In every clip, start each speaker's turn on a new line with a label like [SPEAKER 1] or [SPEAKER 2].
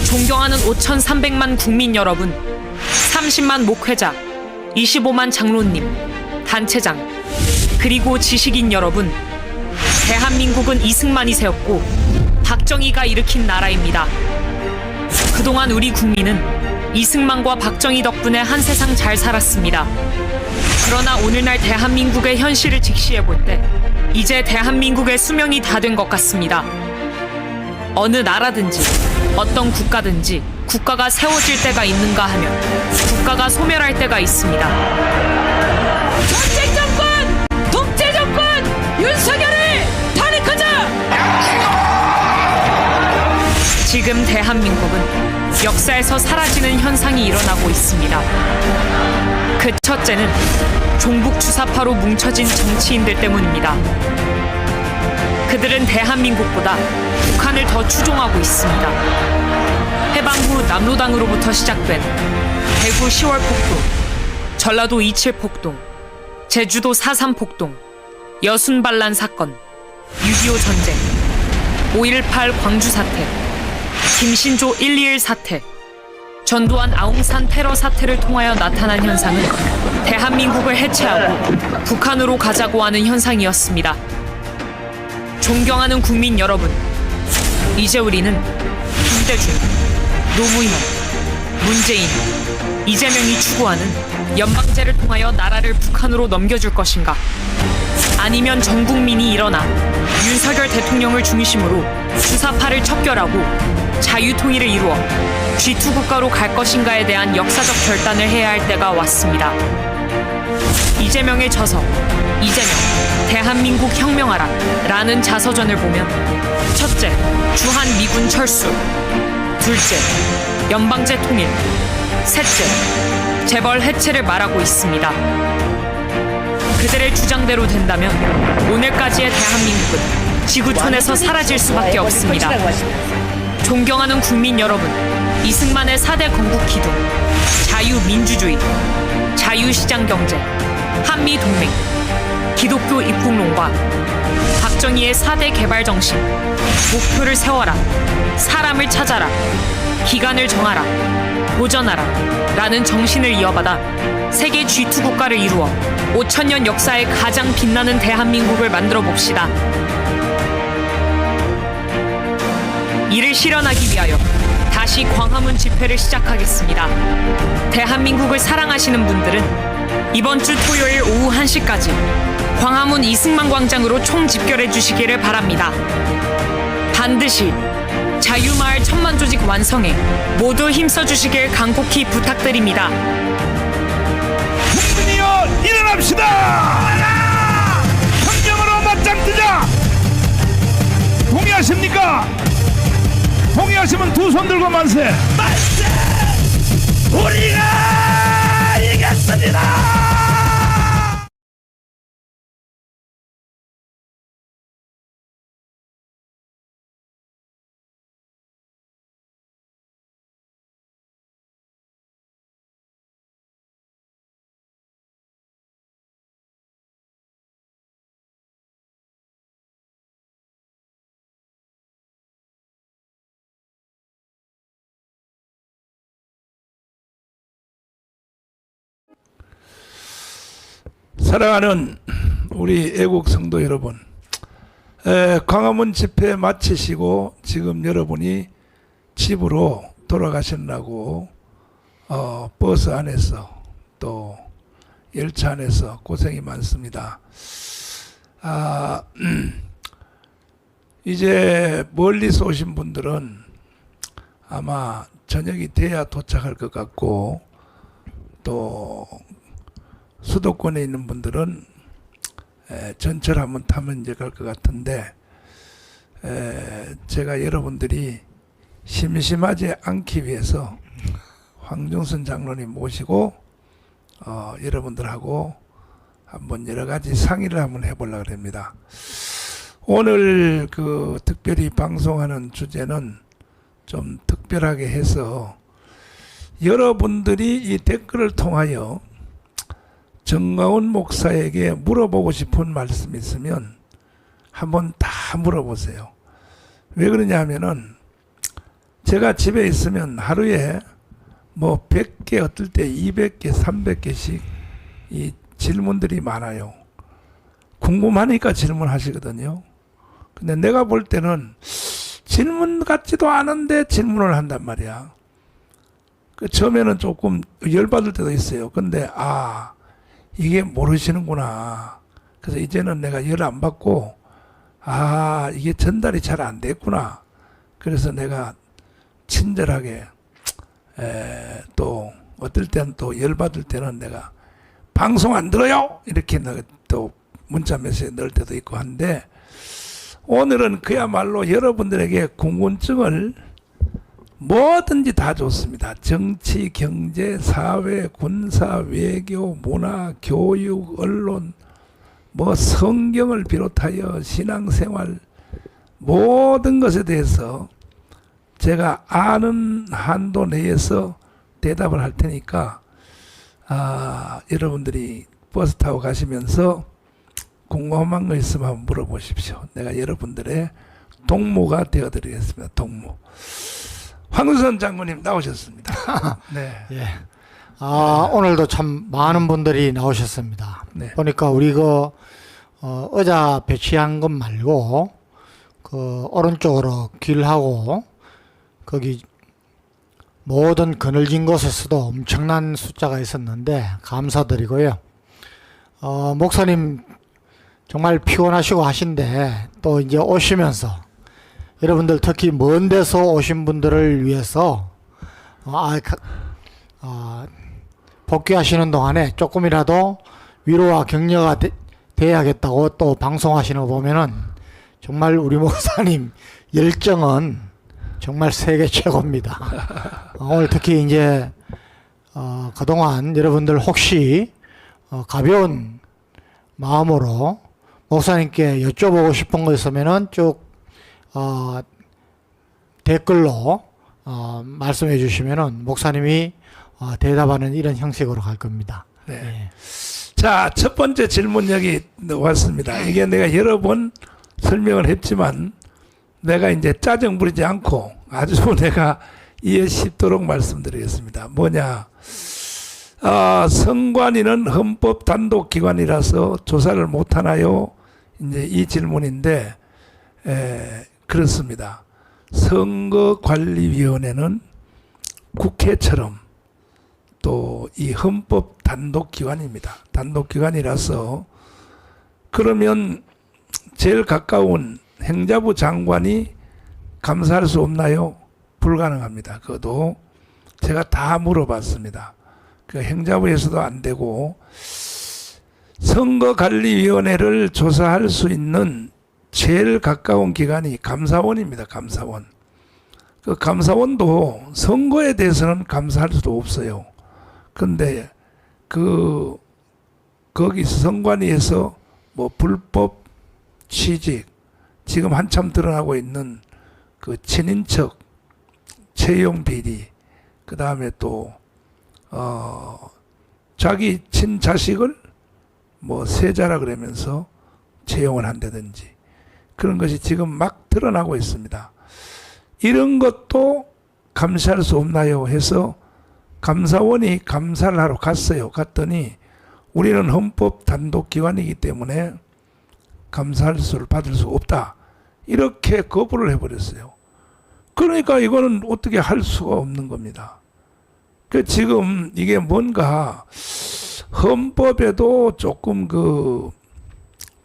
[SPEAKER 1] 존경하는 5,300만 국민 여러분, 30만 목회자, 25만 장로님, 단체장, 그리고 지식인 여러분, 대한민국은 이승만이 세웠고 박정희가 일으킨 나라입니다. 그동안 우리 국민은 이승만과 박정희 덕분에 한 세상 잘 살았습니다. 그러나 오늘날 대한민국의 현실을 직시해볼 때 이제 대한민국의 수명이 다 된 것 같습니다. 어느 나라든지 어떤 국가든지 국가가 세워질 때가 있는가 하면 국가가 소멸할 때가 있습니다.
[SPEAKER 2] 전쟁 정권! 독재 정권! 윤석열을 탄핵하자!
[SPEAKER 1] 지금 대한민국은 역사에서 사라지는 현상이 일어나고 있습니다. 그 첫째는 종북 주사파로 뭉쳐진 정치인들 때문입니다. 그들은 대한민국보다 북한을 더 추종하고 있습니다. 해방 후 남로당으로부터 시작된 대구 10월 폭동, 전라도 27 폭동, 제주도 4.3 폭동, 여순 반란 사건, 6.25 전쟁, 5.18 광주 사태, 김신조 121 사태, 전두환 아웅산 테러 사태를 통하여 나타난 현상은 대한민국을 해체하고 북한으로 가자고 하는 현상이었습니다. 존경하는 국민 여러분, 이제 우리는 김대중, 노무현, 문재인, 이재명이 추구하는 연방제를 통하여 나라를 북한으로 넘겨줄 것인가? 아니면 전 국민이 일어나 윤석열 대통령을 중심으로 주사파를 척결하고 자유통일을 이루어 G2 국가로 갈 것인가에 대한 역사적 결단을 해야 할 때가 왔습니다. 이재명의 저서, 이재명, 대한민국 혁명하라 라는 자서전을 보면 첫째, 주한 미군 철수, 둘째, 연방제 통일, 셋째, 재벌 해체를 말하고 있습니다. 그들의 주장대로 된다면 오늘까지의 대한민국은 지구촌에서 사라질 수밖에 없습니다. 존경하는 국민 여러분, 이승만의 4대 건국 기둥, 자유민주주의, 자유시장경제, 한미동맹, 기독교 입국론과 박정희의 4대 개발정신, 목표를 세워라, 사람을 찾아라, 기간을 정하라, 도전하라 라는 정신을 이어받아 세계 G2 국가를 이루어 5,000년 역사에 가장 빛나는 대한민국을 만들어 봅시다. 이를 실현하기 위하여 다시 광화문 집회를 시작하겠습니다. 대한민국을 사랑하시는 분들은 이번 주 토요일 오후 1시까지 광화문 이승만 광장으로 총집결해 주시기를 바랍니다. 반드시 자유마을 천만 조직 완성에 모두 힘써 주시길 간곡히 부탁드립니다.
[SPEAKER 3] 국민이여 일어납시다! 혁명으로 맞짱 뜨자! 동의하십니까? 동의하시면 두 손 들고 만세! 만세! 우리가 이겼습니다! 사랑하는 우리 애국 성도 여러분, 광화문 집회 마치시고 지금 여러분이 집으로 돌아가시려고 버스 안에서 또 열차 안에서 고생이 많습니다. 이제 멀리서 오신 분들은 아마 저녁이 돼야 도착할 것 같고, 또 수도권에 있는 분들은 전철 한번 타면 이제 갈 것 같은데, 제가 여러분들이 심심하지 않기 위해서 황중선 장로님 모시고 여러분들하고 한번 여러 가지 상의를 한번 해보려고 합니다. 오늘 그 특별히 방송하는 주제는 좀 특별하게 해서 여러분들이 이 댓글을 통하여 정가운 목사에게 물어보고 싶은 말씀 있으면 한번 다 물어보세요. 왜 그러냐 하면은 제가 집에 있으면 하루에 뭐 100개, 어떨 때 200개, 300개씩 이 질문들이 많아요. 궁금하니까 질문하시거든요. 근데 내가 볼 때는 질문 같지도 않은데 질문을 한단 말이야. 그 처음에는 조금 열받을 때도 있어요. 근데 이게 모르시는구나. 그래서 이제는 내가 열 안 받고 이게 전달이 잘 안 됐구나. 그래서 내가 친절하게 또 어떨 때는 또 열받을 때는 내가 방송 안 들어요? 이렇게 또 문자 메시지 넣을 때도 있고 한데, 오늘은 그야말로 여러분들에게 궁금증을 뭐든지 다 좋습니다. 정치, 경제, 사회, 군사, 외교, 문화, 교육, 언론, 뭐 성경을 비롯하여 신앙생활, 모든 것에 대해서 제가 아는 한도 내에서 대답을 할 테니까 여러분들이 버스 타고 가시면서 궁금한 거 있으면 한번 물어보십시오. 내가 여러분들의 동무가 되어드리겠습니다. 동무. 황우선 장군님 나오셨습니다. 네.
[SPEAKER 4] 예. 오늘도 참 많은 분들이 나오셨습니다.
[SPEAKER 3] 네.
[SPEAKER 4] 보니까 우리 의자 배치한 것 말고 오른쪽으로 길하고 거기 모든 그늘진 곳에서도 엄청난 숫자가 있었는데 감사드리고요. 목사님 정말 피곤하시고 하신데 또 이제 오시면서 여러분들 특히 먼 데서 오신 분들을 위해서 복귀하시는 동안에 조금이라도 위로와 격려가 돼야겠다고 또 방송하시는 거 보면은 정말 우리 목사님 열정은 정말 세계 최고입니다. 오늘 특히 이제 그동안 여러분들 혹시 가벼운 마음으로 목사님께 여쭤보고 싶은 거 있으면은 쭉 댓글로 말씀해 주시면은 목사님이 대답하는 이런 형식으로 갈 겁니다.
[SPEAKER 3] 네.
[SPEAKER 4] 예.
[SPEAKER 3] 자, 첫 번째 질문 여기 왔습니다. 이게 내가 여러 번 설명을 했지만 내가 이제 짜증 부리지 않고 아주 내가 이해 쉽도록 말씀드리겠습니다. 뭐냐? 선관위는 헌법 단독 기관이라서 조사를 못 하나요? 이제 이 질문인데, 그렇습니다. 선거관리위원회는 국회처럼 또 이 헌법 단독 기관입니다. 단독 기관이라서 그러면 제일 가까운 행자부 장관이 감사할 수 없나요? 불가능합니다. 그것도 제가 다 물어봤습니다. 그 행자부에서도 안 되고, 선거관리위원회를 조사할 수 있는 제일 가까운 기관이 감사원입니다. 감사원. 그 감사원도 선거에 대해서는 감사할 수도 없어요. 근데 거기 선관위에서 뭐 불법 취직, 지금 한참 드러나고 있는 그 친인척 채용 비리, 그 다음에 또 자기 친자식을 뭐 세자라 그러면서 채용을 한다든지 그런 것이 지금 막 드러나고 있습니다. 이런 것도 감시할 수 없나요? 해서 감사원이 감사를 하러 갔어요. 갔더니 우리는 헌법 단독 기관이기 때문에 감사할 수를 받을 수 없다. 이렇게 거부를 해버렸어요. 그러니까 이거는 어떻게 할 수가 없는 겁니다. 그 지금 이게 뭔가 헌법에도 조금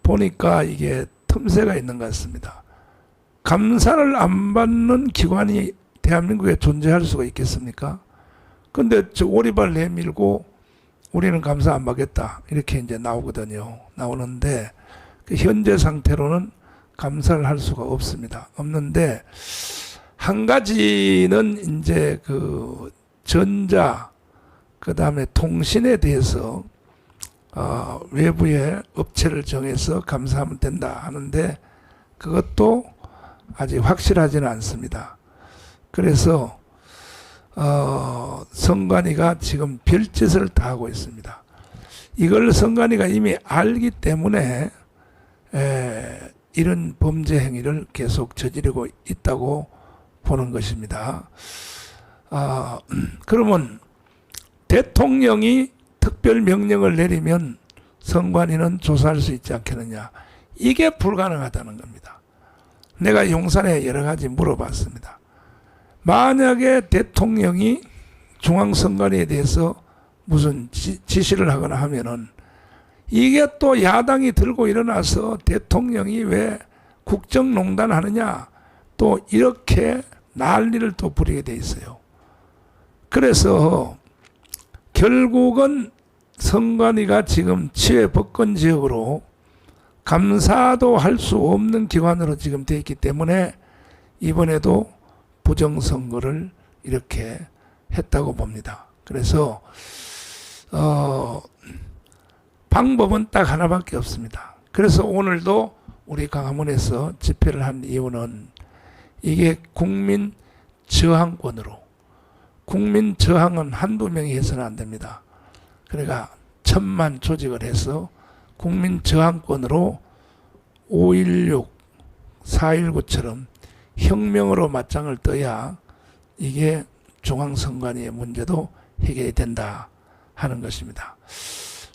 [SPEAKER 3] 보니까 이게 틈새가 있는 것 같습니다. 감사를 안 받는 기관이 대한민국에 존재할 수가 있겠습니까? 근데 오리발 내밀고 우리는 감사 안 받겠다. 이렇게 이제 나오거든요. 나오는데 현재 상태로는 감사를 할 수가 없습니다. 없는데 한 가지는 이제 전자, 그 다음에 통신에 대해서 외부의 업체를 정해서 감사하면 된다 하는데 그것도 아직 확실하지는 않습니다. 그래서 선관위가 지금 별짓을 다 하고 있습니다. 이걸 선관위가 이미 알기 때문에 이런 범죄 행위를 계속 저지르고 있다고 보는 것입니다. 그러면 대통령이 특별 명령을 내리면 선관위는 조사할 수 있지 않겠느냐. 이게 불가능하다는 겁니다. 내가 용산에 여러 가지 물어봤습니다. 만약에 대통령이 중앙선관위에 대해서 무슨 지시를 하거나 하면은 이게 또 야당이 들고 일어나서 대통령이 왜 국정농단 하느냐 또 이렇게 난리를 또 부리게 돼 있어요. 그래서 결국은 선관위가 지금 치외법권 지역으로 감사도 할 수 없는 기관으로 지금 되어 있기 때문에 이번에도 부정선거를 이렇게 했다고 봅니다. 그래서 방법은 딱 하나밖에 없습니다. 그래서 오늘도 우리 광화문에서 집회를 한 이유는 이게 국민 저항권으로, 국민 저항은 한두 명이 해서는 안 됩니다. 그러니까 1000만 조직을 해서 국민 저항권으로 5.16, 4.19처럼 혁명으로 맞짱을 떠야 이게 중앙선관위의 문제도 해결이 된다 하는 것입니다.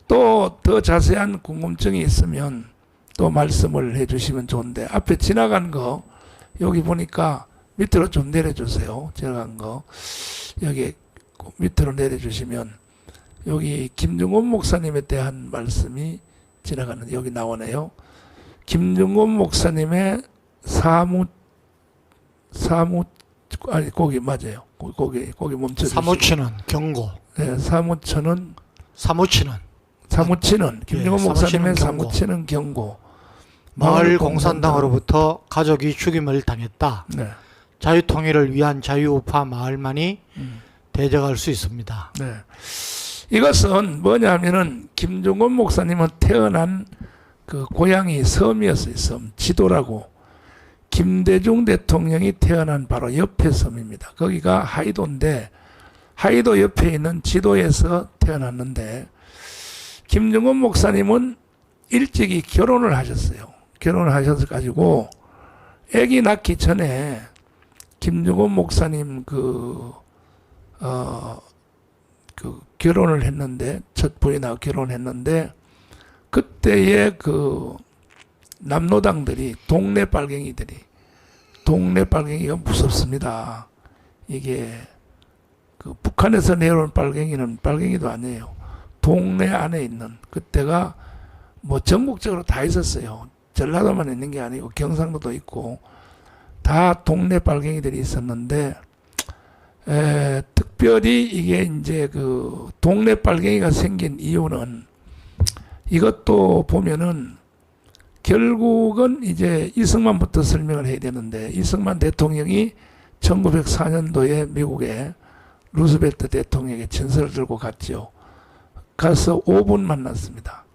[SPEAKER 3] 또 더 자세한 궁금증이 있으면 또 말씀을 해주시면 좋은데 앞에 지나간 거 여기 보니까 밑으로 좀 내려주세요. 지나간 거 여기 밑으로 내려주시면 여기 김중곤 목사님에 대한 말씀이 지나가는 여기 나오네요. 김중곤 목사님의 아니 거기 맞아요. 거기 멈춰주시고
[SPEAKER 4] 사무치는 경고.
[SPEAKER 3] 네, 사무치는 김중곤
[SPEAKER 4] 예,
[SPEAKER 3] 목사님의
[SPEAKER 4] 경고.
[SPEAKER 3] 사무치는 경고.
[SPEAKER 4] 마을 공산당으로부터 가족이 죽임을 당했다.
[SPEAKER 3] 네.
[SPEAKER 4] 자유통일을 위한 자유우파 마을만이 대적할 수 있습니다.
[SPEAKER 3] 네. 이것은 뭐냐면은 김중곤 목사님은 태어난 그 고향이 섬이었어요. 섬 지도라고. 김대중 대통령이 태어난 바로 옆에 섬입니다. 거기가 하이도인데 하이도 옆에 있는 지도에서 태어났는데 김중곤 목사님은 일찍이 결혼을 하셨어요. 결혼을 하셔서 가지고 아기 낳기 전에 김중곤 목사님 그 결혼을 했는데 첫 부인하고 결혼했는데 그때의 그 남노당들이 동네 빨갱이가 무섭습니다. 이게 그 북한에서 내려온 빨갱이는 빨갱이도 아니에요. 동네 안에 있는 그때가 뭐 전국적으로 다 있었어요. 전라도만 있는 게 아니고 경상도도 있고 다 동네 빨갱이들이 있었는데 특별히 이게 이제 그 동네 빨갱이가 생긴 이유는 이것도 보면은 결국은 이제 이승만부터 설명을 해야 되는데 이승만 대통령이 1904년도에 미국에 루스벨트 대통령에게 전설을 들고 갔죠. 가서 5분 만났습니다.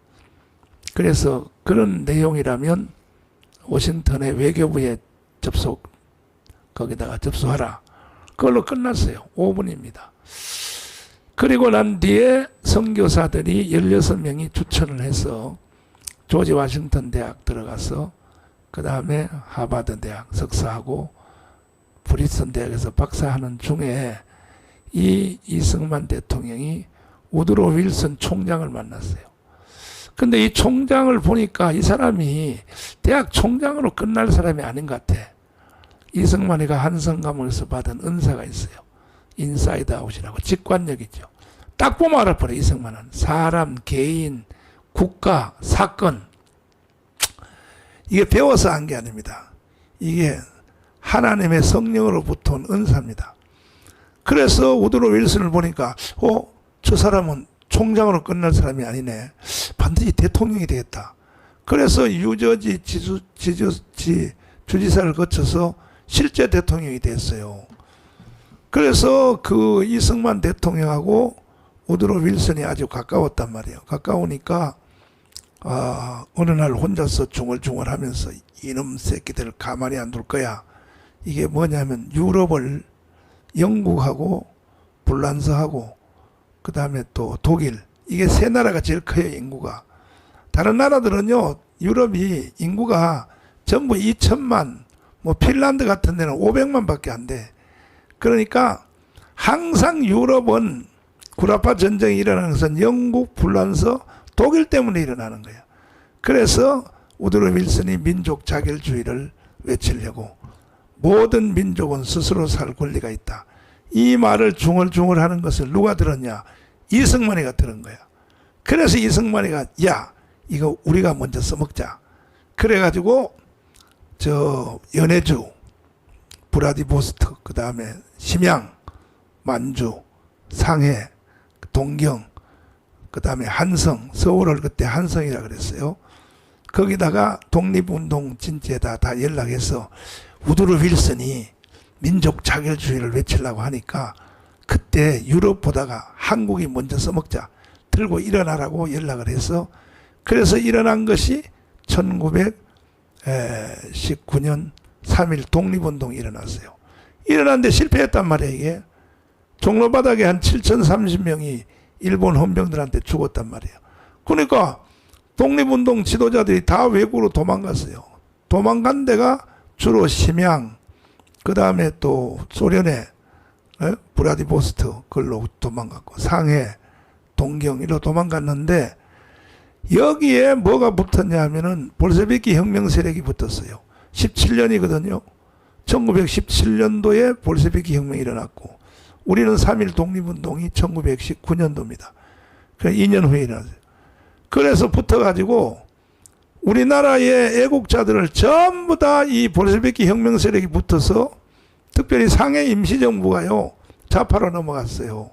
[SPEAKER 3] 그래서 그런 내용이라면 워싱턴의 외교부에 거기다가 접수하라. 그걸로 끝났어요. 5분입니다. 그리고 난 뒤에 선교사들이 16명이 추천을 해서 조지 워싱턴 대학 들어가서 그 다음에 하버드 대학 석사하고 프리스턴 대학에서 박사하는 중에 이 이승만 대통령이 우드로 윌슨 총장을 만났어요. 근데 이 총장을 보니까 이 사람이 대학 총장으로 끝날 사람이 아닌 것 같아. 이승만이가 한성감에서 받은 은사가 있어요. 인사이드 아웃이라고 직관력이죠. 딱 보면 알아버려. 이승만은 사람, 개인, 국가, 사건 이게 배워서 한 게 아닙니다. 이게 하나님의 성령으로부터 온 은사입니다. 그래서 우드로 윌슨을 보니까 저 사람은 총장으로 끝날 사람이 아니네. 반드시 대통령이 되겠다. 그래서 유저지 주지사를 거쳐서 실제 대통령이 됐어요. 그래서 그 이승만 대통령하고 우드로 윌슨이 아주 가까웠단 말이에요. 가까우니까 어느 날 혼자서 중얼중얼하면서 이놈 새끼들 가만히 안 둘 거야. 이게 뭐냐면 유럽을 영국하고 불란서하고 그 다음에 또 독일 이게 세 나라가 제일 커요. 인구가. 다른 나라들은요 유럽이 인구가 전부 2천만 뭐 핀란드 같은 데는 500만 밖에 안 돼. 그러니까 항상 유럽은 구라파 전쟁이 일어나는 것은 영국, 불란서, 독일 때문에 일어나는 거야. 그래서 우드로 윌슨이 민족 자결주의를 외치려고 모든 민족은 스스로 살 권리가 있다. 이 말을 중얼중얼 하는 것을 누가 들었냐? 이승만이가 들은 거야. 그래서 이승만이가 야 이거 우리가 먼저 써먹자. 그래가지고 저 연해주, 브라디보스토크, 그 다음에 심양, 만주, 상해, 동경, 그 다음에 한성, 서울을 그때 한성이라 그랬어요. 거기다가 독립운동 진지에다 다 연락해서 우드로 윌슨이 민족 자결주의를 외치려고 하니까 그때 유럽 보다가 한국이 먼저 써먹자. 들고 일어나라고 연락을 해서 그래서 일어난 것이 1919년 3.1 독립운동이 일어났어요. 일어났는데 실패했단 말이에요. 이게 종로바닥에 한 7,030명이 일본 헌병들한테 죽었단 말이에요. 그러니까 독립운동 지도자들이 다 외국으로 도망갔어요. 도망간 데가 주로 심양, 그 다음에 또 소련의 브라디보스토크 그걸로 도망갔고 상해, 동경 이로 도망갔는데 여기에 뭐가 붙었냐 하면은 볼셰비키 혁명 세력이 붙었어요. 17년이거든요. 1917년도에 볼셰비키 혁명이 일어났고 우리는 3.1 독립운동이 1919년도입니다. 그래서 2년 후에 일어났어요. 그래서 붙어가지고 우리나라의 애국자들을 전부 다 이 볼셰비키 혁명 세력이 붙어서 특별히 상해 임시정부가요 좌파로 넘어갔어요.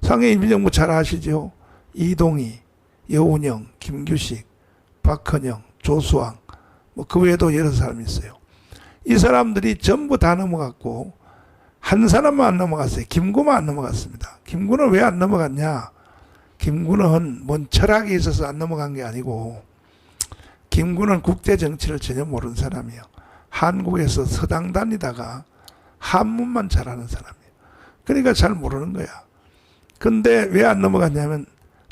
[SPEAKER 3] 상해 임시정부 잘 아시죠? 이동희, 여운형, 김규식, 박헌영, 조수왕 뭐 그 외에도 여러 사람이 있어요. 이 사람들이 전부 다 넘어갔고 한 사람만 안 넘어갔어요. 김구만 안 넘어갔습니다. 김구는 왜 안 넘어갔냐? 김구는 뭔 철학이 있어서 안 넘어간 게 아니고 김구는 국제 정치를 전혀 모르는 사람이에요. 한국에서 서당 다니다가 한문만 잘하는 사람이에요. 그러니까 잘 모르는 거야. 근데 왜 안 넘어갔냐면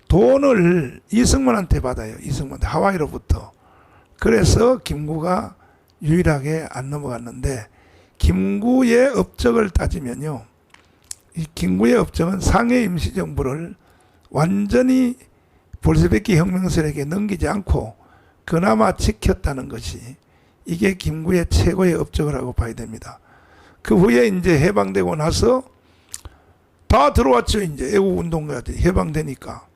[SPEAKER 3] 돈을 이승만한테 받아요. 이승만한테 하와이로부터. 그래서 김구가 유일하게 안 넘어갔는데 김구의 업적을 따지면요. 이 김구의 업적은 상해 임시정부를 완전히 볼셰비키 혁명세력에 넘기지 않고 그나마 지켰다는 것이 이게 김구의 최고의 업적이라고 봐야 됩니다. 그 후에 이제 해방되고 나서 다 들어왔죠. 이제 애국운동가들이 해방되니까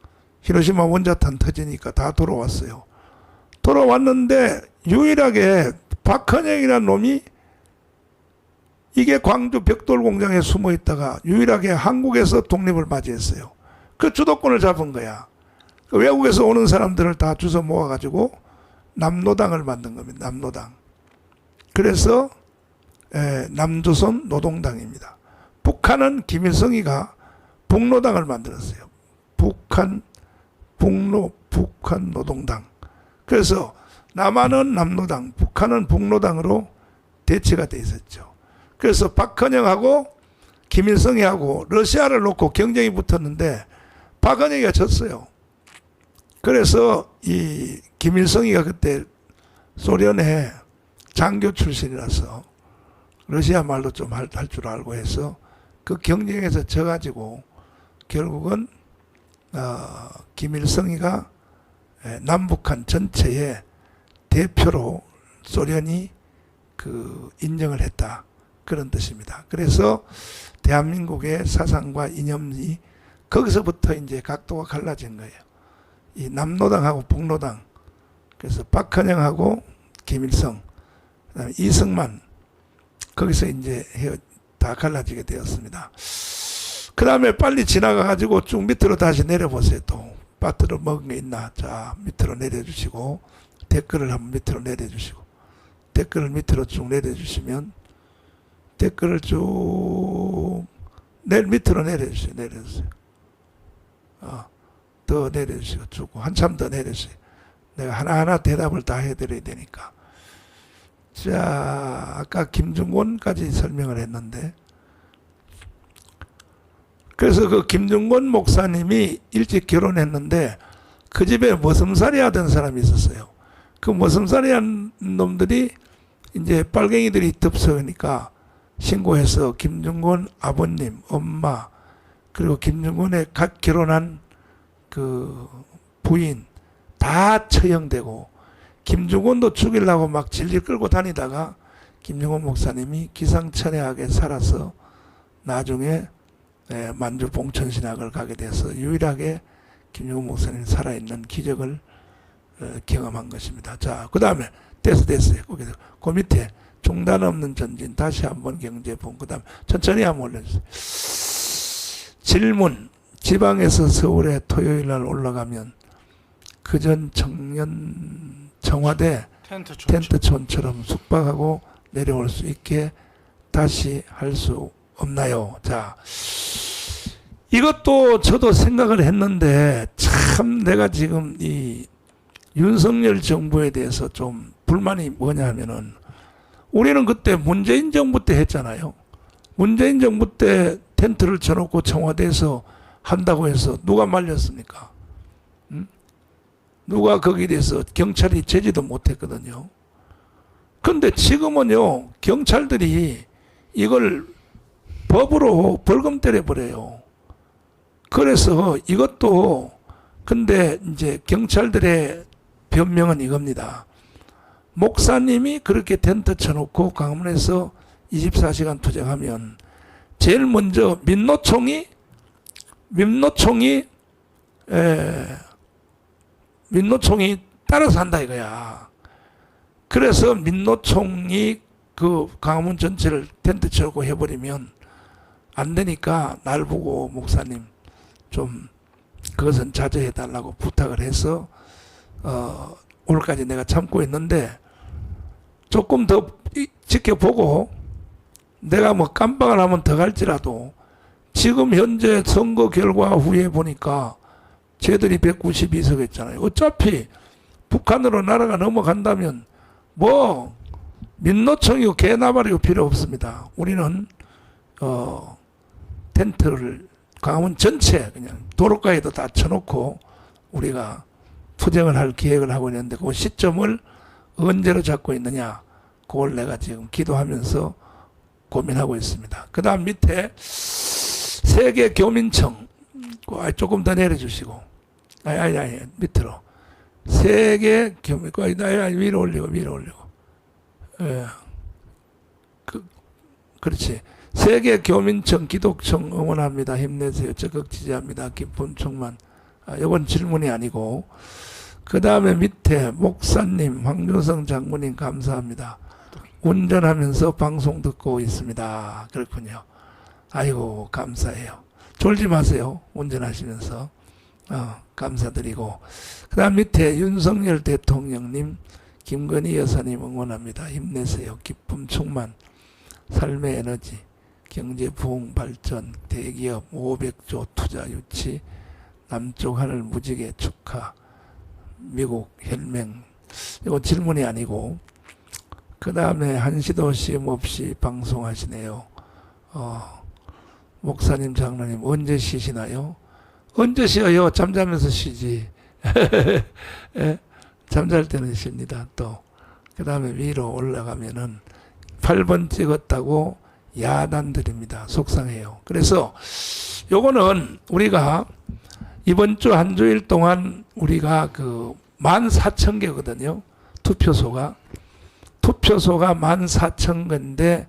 [SPEAKER 3] 히로시마 원자탄 터지니까 다 돌아왔어요. 돌아왔는데 유일하게 박헌영이라는 놈이 이게 광주 벽돌공장에 숨어 있다가 유일하게 한국에서 독립을 맞이했어요. 그 주도권을 잡은 거야. 그 외국에서 오는 사람들을 다 주워 모아가지고 남노당을 만든 겁니다. 남노당. 그래서 남조선 노동당입니다. 북한은 김일성이가 북노당을 만들었어요. 북한 노동당. 그래서 남한은 남노당, 북한은 북노당으로 대치가 돼 있었죠. 그래서 박헌영하고 김일성이하고 러시아를 놓고 경쟁이 붙었는데 박헌영이가 졌어요. 그래서 이 김일성이가 그때 소련의 장교 출신이라서 러시아 말도 좀 할 줄 알고 해서 그 경쟁에서 져가지고 결국은 김일성이가 남북한 전체의 대표로 소련이 그 인정을 했다. 그런 뜻입니다. 그래서 대한민국의 사상과 이념이 거기서부터 이제 각도가 갈라진 거예요. 이 남노당하고 북노당. 그래서 박헌영하고 김일성, 그다음에 이승만 거기서 이제 다 갈라지게 되었습니다. 그 다음에 빨리 지나가가지고 쭉 밑으로 다시 내려보세요. 또 빠뜨려 먹은 게 있나? 자 밑으로 내려주시고 댓글을 한번 밑으로 내려주시고 댓글을 밑으로 쭉 내려주시면 댓글을 쭉 밑으로 내려주세요. 내려주세요. 더 내려주시고 쭉 한참 더 내려주세요. 내가 하나하나 대답을 다 해드려야 되니까. 자, 아까 김중곤까지 설명을 했는데, 그래서 그 김중곤 목사님이 일찍 결혼했는데 그 집에 머슴살이 하던 사람이 있었어요. 그 머슴살이 한 놈들이 이제 빨갱이들이 덥석으니까 신고해서 김정곤 아버님, 엄마, 그리고 김정곤의 갓 결혼한 그 부인 다 처형되고, 김정곤도 죽이려고 막 질질 끌고 다니다가 김정곤 목사님이 기상천외하게 살아서 나중에 만주 봉천신학을 가게 돼서 유일하게 김정곤 목사님이 살아있는 기적을 경험한 것입니다. 자, 그 다음에 됐어요. 그 밑에 중단 없는 전진, 다시 한번 경제봉, 그 다음 천천히 한번 올려주세요. 질문: 지방에서 서울에 토요일 날 올라가면 그전 청년 청와대 텐트촌처럼 숙박하고 내려올 수 있게 다시 할 수 없나요? 자, 이것도 저도 생각을 했는데 참 내가 지금 이 윤석열 정부에 대해서 좀 불만이 뭐냐 하면은, 우리는 그때 문재인 정부 때 했잖아요. 문재인 정부 때 텐트를 쳐놓고 청와대에서 한다고 해서 누가 말렸습니까? 누가 거기에 대해서 경찰이 제지도 못했거든요. 근데 지금은요, 경찰들이 이걸 법으로 벌금 때려버려요. 그래서 이것도, 근데 이제 경찰들의 변명은 이겁니다. 목사님이 그렇게 텐트 쳐놓고 강원에서 24시간 투쟁하면 제일 먼저 민노총이 따라서 한다 이거야. 그래서 민노총이 그 강화문 전체를 텐트 쳐놓고 해버리면 안 되니까 날 보고 목사님 좀 그것은 자제해달라고 부탁을 해서 오늘까지 내가 참고 있는데, 조금 더 지켜보고 내가 뭐 깜빡을 하면 더 갈지라도 지금 현재 선거 결과 후에 보니까 쟤들이 192석 했잖아요. 어차피 북한으로 나라가 넘어간다면 뭐 민노총이고 개나발이고 필요 없습니다. 우리는 텐트를 강원 전체 그냥 도로가에도 다 쳐놓고 우리가 투쟁을 할 계획을 하고 있는데, 그 시점을 언제로 잡고 있느냐, 그걸 내가 지금 기도하면서 고민하고 있습니다. 그 다음 밑에 세계교민청 조금 더 내려주시고, 아니 밑으로 세계교민 위로 올리고 그렇지. 세계교민청 기독청 응원합니다. 힘내세요. 적극 지지합니다. 기쁨 충만. 이건 질문이 아니고, 그 다음에 밑에 목사님, 황준성 장군님 감사합니다. 운전하면서 방송 듣고 있습니다. 그렇군요. 아이고 감사해요. 졸지 마세요. 운전하시면서. 감사드리고, 그 다음 밑에 윤석열 대통령님, 김건희 여사님 응원합니다. 힘내세요. 기쁨 충만. 삶의 에너지, 경제 부흥 발전, 대기업 500조 투자 유치, 남쪽 하늘 무지개 축하, 미국 혈맹. 이거 질문이 아니고, 그 다음에 한시도 쉼 없이 방송하시네요. 목사님, 장로님 언제 쉬시나요? 언제 쉬어요? 잠자면서 쉬지. 잠잘 때는 쉽니다. 또 그 다음에 위로 올라가면은 8번 찍었다고 야단드립니다. 속상해요. 그래서 요거는 우리가 이번 주 한 주일 동안 우리가 그 14,000개거든요. 투표소가 14,000개인데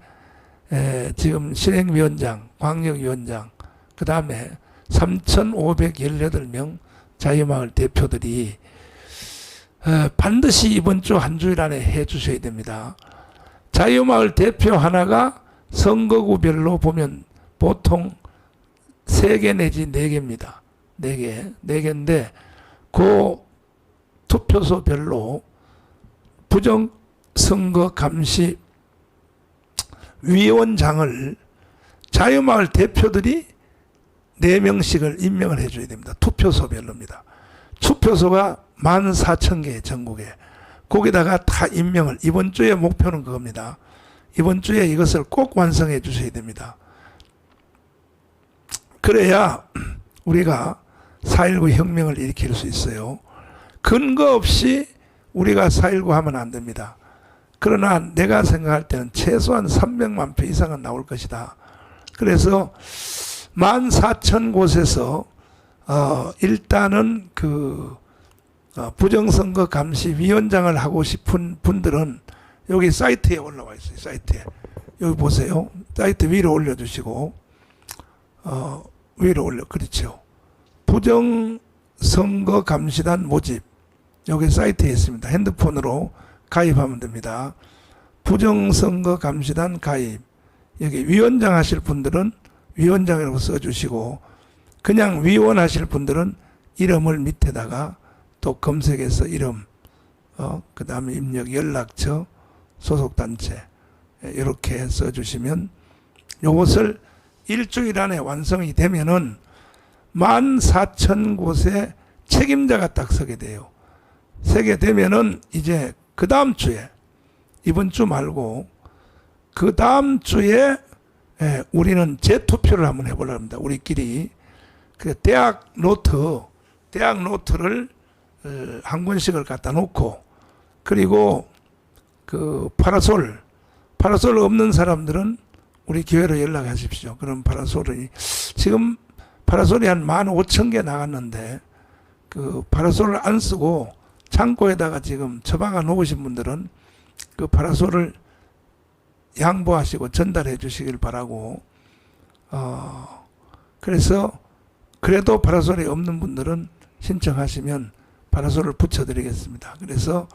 [SPEAKER 3] 지금 실행위원장, 광역위원장, 그 다음에 3,518명 자유마을 대표들이 반드시 이번 주 한 주일 안에 해 주셔야 됩니다. 자유마을 대표 하나가 선거구별로 보면 보통 3개 내지 4개입니다. 4개인데 그 투표소별로 부정선거감시 위원장을 자유마을 대표들이 4명씩을 임명을 해줘야 됩니다. 투표소별로입니다. 투표소가 14,000개 전국에. 거기다가 다 임명을, 이번 주에 목표는 그겁니다. 이번 주에 이것을 꼭 완성해 주셔야 됩니다. 그래야 우리가 4.19 혁명을 일으킬 수 있어요. 근거 없이 우리가 4.19 하면 안 됩니다. 그러나 내가 생각할 때는 최소한 300만 표 이상은 나올 것이다. 그래서 14,000곳에서 일단은 부정선거 감시위원장을 하고 싶은 분들은 여기 사이트에 올라와 있어요. 사이트에 여기 보세요. 사이트 위로 올려주시고 위로 올려. 그렇죠. 부정선거 감시단 모집 여기 사이트에 있습니다. 핸드폰으로 가입하면 됩니다. 부정선거 감시단 가입. 여기 위원장 하실 분들은 위원장이라고 써주시고 그냥 위원 하실 분들은 이름을 밑에다가 또 검색해서 이름 그 다음에 입력 연락처 소속단체 이렇게 써주시면 요것을 일주일 안에 완성이 되면은 14,000곳의 책임자가 딱 서게 돼요. 서게 되면은 이제 그 다음 주에 이번 주 말고 그 다음 주에 우리는 재투표를 한번 해보려고 합니다. 우리끼리 대학 노트를 한 권씩을 갖다 놓고 그리고 그 파라솔 없는 사람들은 우리 교회로 연락하십시오. 그럼 파라솔이 지금 파라솔이 한 15,000개 나갔는데 그 파라솔을 안 쓰고 창고에다가 지금 처박아 놓으신 분들은 그 파라솔을 양보하시고 전달해 주시길 바라고 그래서 그래도 파라솔이 없는 분들은 신청하시면 파라솔을 붙여드리겠습니다. 그래서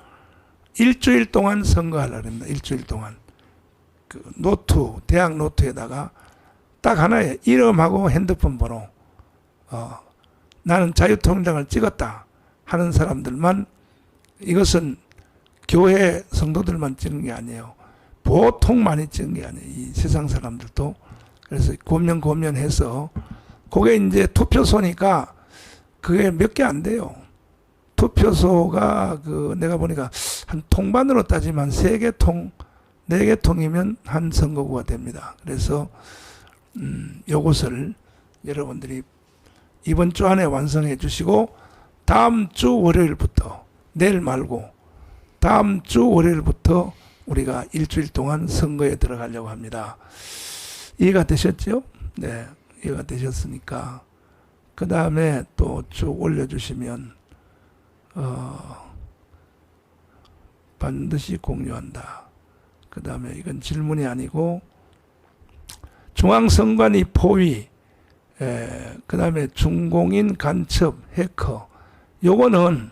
[SPEAKER 3] 일주일 동안 선거하려고 합니다. 일주일 동안 그 대학 노트에다가 딱 하나의 이름하고 핸드폰 번호 나는 자유통장을 찍었다 하는 사람들만 이것은 교회 성도들만 찍는 게 아니에요. 보통 많이 찍은 게 아니에요. 이 세상 사람들도. 그래서 고면해서 그게 이제 투표소니까 그게 몇 개 안 돼요. 투표소가 내가 보니까 한 통반으로 따지면 3개 통, 4개 통이면 한 선거구가 됩니다. 그래서 요것을 여러분들이 이번 주 안에 완성해 주시고 다음 주 월요일부터 내일 말고 다음 주 월요일부터 우리가 일주일 동안 선거에 들어가려고 합니다. 이해가 되셨죠? 네, 이해가 되셨으니까 그 다음에 또 쭉 올려주시면 반드시 공유한다. 그 다음에 이건 질문이 아니고 중앙선관위 포위 그 다음에 중공인 간첩 해커 요거는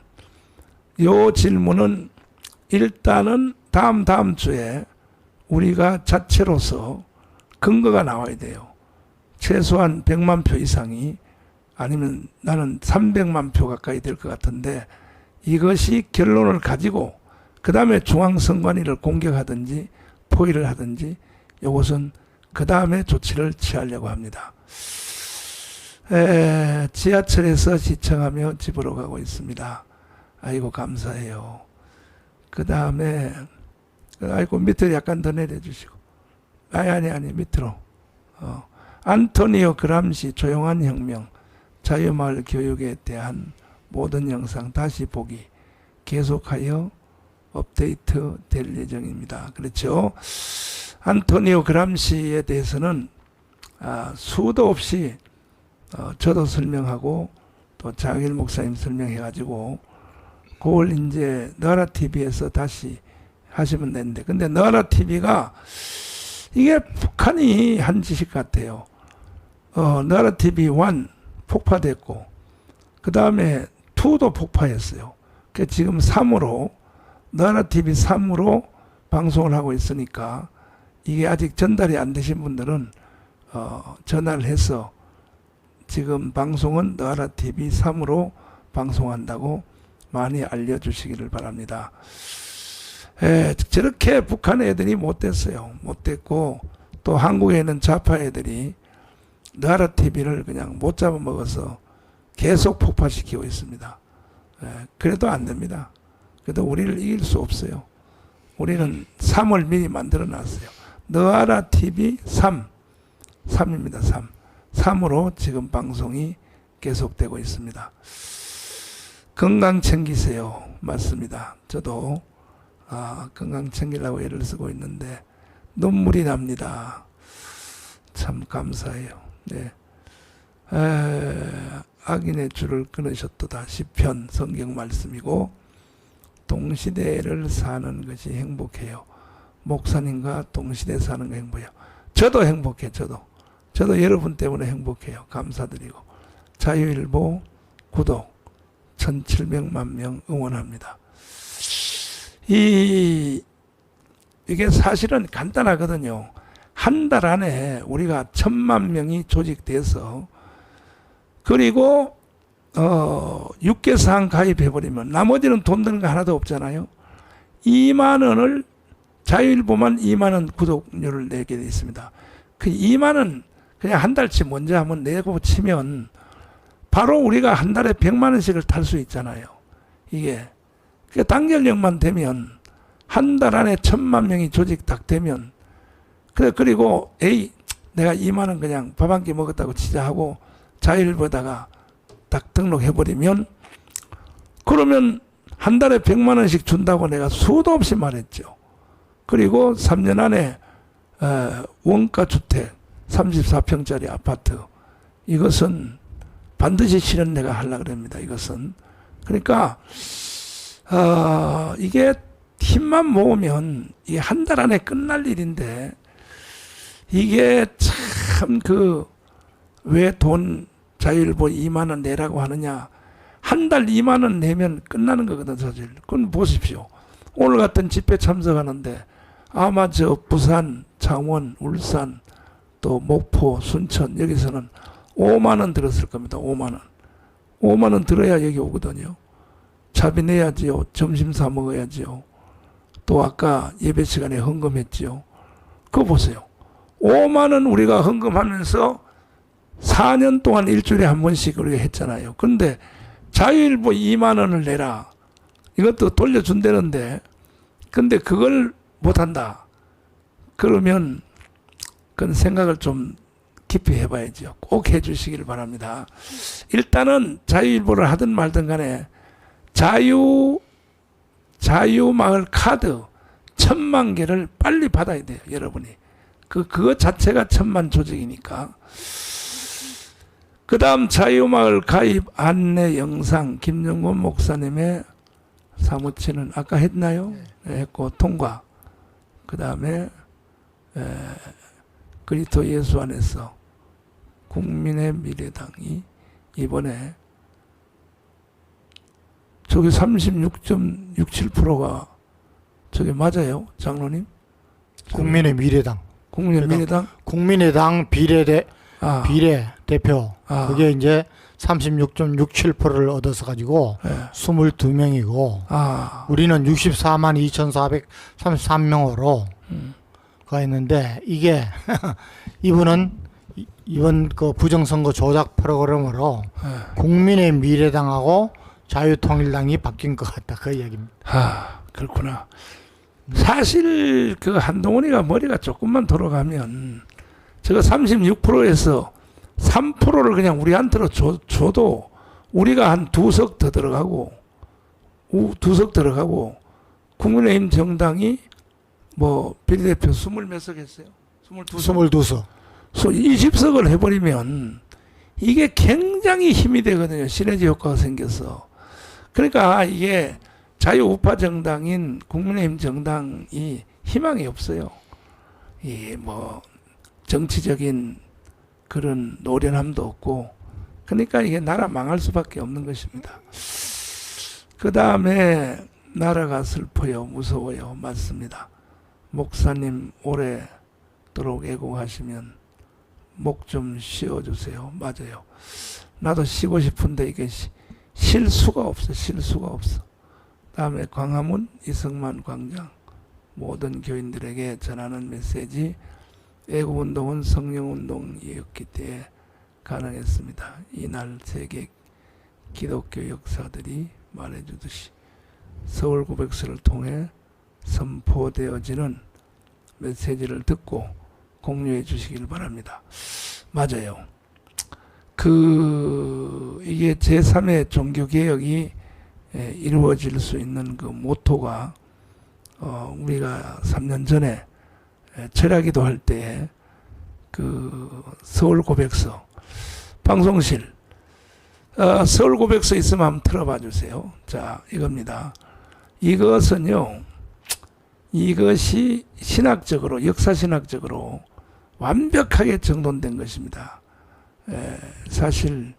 [SPEAKER 3] 요 질문은 일단은 다음 주에 우리가 자체로서 근거가 나와야 돼요. 최소한 100만 표 이상이 아니면 나는 300만 표 가까이 될 것 같은데 이것이 결론을 가지고 그 다음에 중앙선관위를 공격하든지 포위를 하든지 이것은 그 다음에 조치를 취하려고 합니다. 지하철에서 시청하며 집으로 가고 있습니다. 아이고 감사해요. 그 다음에 아이고 밑으로 약간 더 내려주시고 아니 밑으로 안토니오 그람시 조용한 혁명 자유마을 교육에 대한 모든 영상 다시 보기 계속하여 업데이트 될 예정입니다. 그렇죠? 안토니오 그람시에 대해서는 수도 없이 저도 설명하고 또 장일 목사님 설명해가지고 그걸 이제 너라TV에서 다시 하시면 되는데 근데 너라TV가 이게 북한이 한 짓 같아요. 너라TV 1 폭파됐고 그 다음에 2도 폭파했어요. 그래서 지금 3으로 너라TV 3으로 방송을 하고 있으니까 이게 아직 전달이 안 되신 분들은 전화를 해서 지금 방송은 너라TV 3으로 방송한다고 많이 알려주시기를 바랍니다. 저렇게 북한 애들이 못됐어요. 못됐고 또 한국에 있는 좌파 애들이 너라TV를 그냥 못 잡아먹어서 계속 폭파시키고 있습니다. 그래도 안 됩니다. 그래도 우리를 이길 수 없어요. 우리는 3을 미리 만들어 놨어요. 너라TV 3입니다. 3으로 지금 방송이 계속되고 있습니다. 건강 챙기세요. 맞습니다. 저도 건강 챙기려고 애를 쓰고 있는데 눈물이 납니다. 참 감사해요. 네. 악인의 줄을 끊으셨도다. 시편 성경 말씀이고 동시대를 사는 것이 행복해요. 목사님과 동시대 사는 거 행복해요. 저도 행복해. 저도 여러분 때문에 행복해요. 감사드리고 자유일보 구독 1700만 명 응원합니다. 이게 사실은 간단하거든요. 한 달 안에 우리가 1000만 명이 조직돼서 그리고 6개 사항 가입해버리면 나머지는 돈 드는 거 하나도 없잖아요. 2만 원을 자유일보만 2만 원 구독료를 내게 돼 있습니다. 그 2만 원 그냥 한 달치 먼저 한번 내고 치면 바로 우리가 한 달에 100만 원씩을 탈 수 있잖아요. 이게 단결력만 되면 한 달 안에 1000만 명이 조직 딱 되면 그리고 내가 2만 원 그냥 밥 한 끼 먹었다고 치자 하고 자유일보에다가 딱 등록해버리면 그러면 한 달에 100만 원씩 준다고 내가 수도 없이 말했죠. 그리고 3년 안에 원가 주택 34평짜리 아파트 이것은 반드시 실현 내가 하려고 합니다. 이것은 그러니까 이게 힘만 모으면 이게 한 달 안에 끝날 일인데 이게 참 왜 돈 자유일보 2만 원 내라고 하느냐. 한 달 2만 원 내면 끝나는 거거든 사실. 그건 보십시오. 오늘 같은 집회 참석하는데 아마 저 부산, 창원, 울산 또 목포, 순천 여기서는 5만 원 들었을 겁니다. 5만 원. 5만 원 들어야 여기 오거든요. 차비 내야지요. 점심 사 먹어야지요. 또 아까 예배 시간에 헌금했지요. 그거 보세요. 5만 원 우리가 헌금하면서 4년 동안 일주일에 한 번씩 우리가 했잖아요. 근데 자유일보 2만 원을 내라. 이것도 돌려준다는데 근데 그걸 못한다. 그러면 그건 생각을 좀 깊이 해봐야죠. 꼭 해주시길 바랍니다. 일단은 자유일보를 하든 말든 간에 자유마을 카드 1000만 개를 빨리 받아야 돼요. 여러분이. 그거 자체가 1000만 조직이니까. 그 다음 자유마을 가입 안내 영상 김영곤 목사님의 사무치는 아까 했나요? 네. 했고 통과. 그 다음에 그리스도 예수 안에서 국민의 미래당이 이번에 저기 36.67%가 저게 맞아요, 장로님?
[SPEAKER 4] 국민의 미래당.
[SPEAKER 3] 국민의당?
[SPEAKER 4] 국민의당 비례대표. 그게 이제 36.67%를 얻어서 가지고 22명이고 우리는 64만 2,433명으로 가 있는데 이게 이분은 이번 그 부정선거 조작 프로그램으로 국민의 미래당하고 자유통일당이 바뀐 것 같다. 그 이야기입니다.
[SPEAKER 3] 그렇구나. 사실 그 한동훈이가 머리가 조금만 돌아가면 제가 36%에서 3%를 그냥 우리한테로 줘도 우리가 한 2석 더 들어가고 2석 들어가고 국민의힘 정당이 뭐 비례대표 20몇 석 했어요?
[SPEAKER 4] 22석.
[SPEAKER 3] 20석을 해버리면 이게 굉장히 힘이 되거든요. 시너지 효과가 생겨서. 그러니까 이게 자유우파 정당인 국민의힘 정당이 희망이 없어요. 이 뭐 정치적인 그런 노련함도 없고, 그러니까 이게 나라 망할 수밖에 없는 것입니다. 그 다음에 나라가 슬퍼요, 무서워요. 맞습니다. 목사님 오래도록 애국하시면 목 좀 쉬어주세요. 맞아요. 나도 쉬고 싶은데 이게 쉴 수가 없어. 쉴 수가 없어. 다음에 광화문 이승만 광장 모든 교인들에게 전하는 메시지, 애국운동은 성령운동이었기 때문에 가능했습니다. 이날 세계 기독교 역사들이 말해주듯이 서울 고백서를 통해 선포되어지는 메시지를 듣고 공유해 주시길 바랍니다. 맞아요. 이게 제3의 종교개혁이 이루어질 수 있는 그 모토가 우리가 3년 전에 철야기도 할 때 그 서울 고백서 방송실 서울 고백서 있으면 한번 틀어봐 주세요. 자, 이겁니다. 이것은요, 이것이 신학적으로, 역사신학적으로 완벽하게 정돈된 것입니다. 사실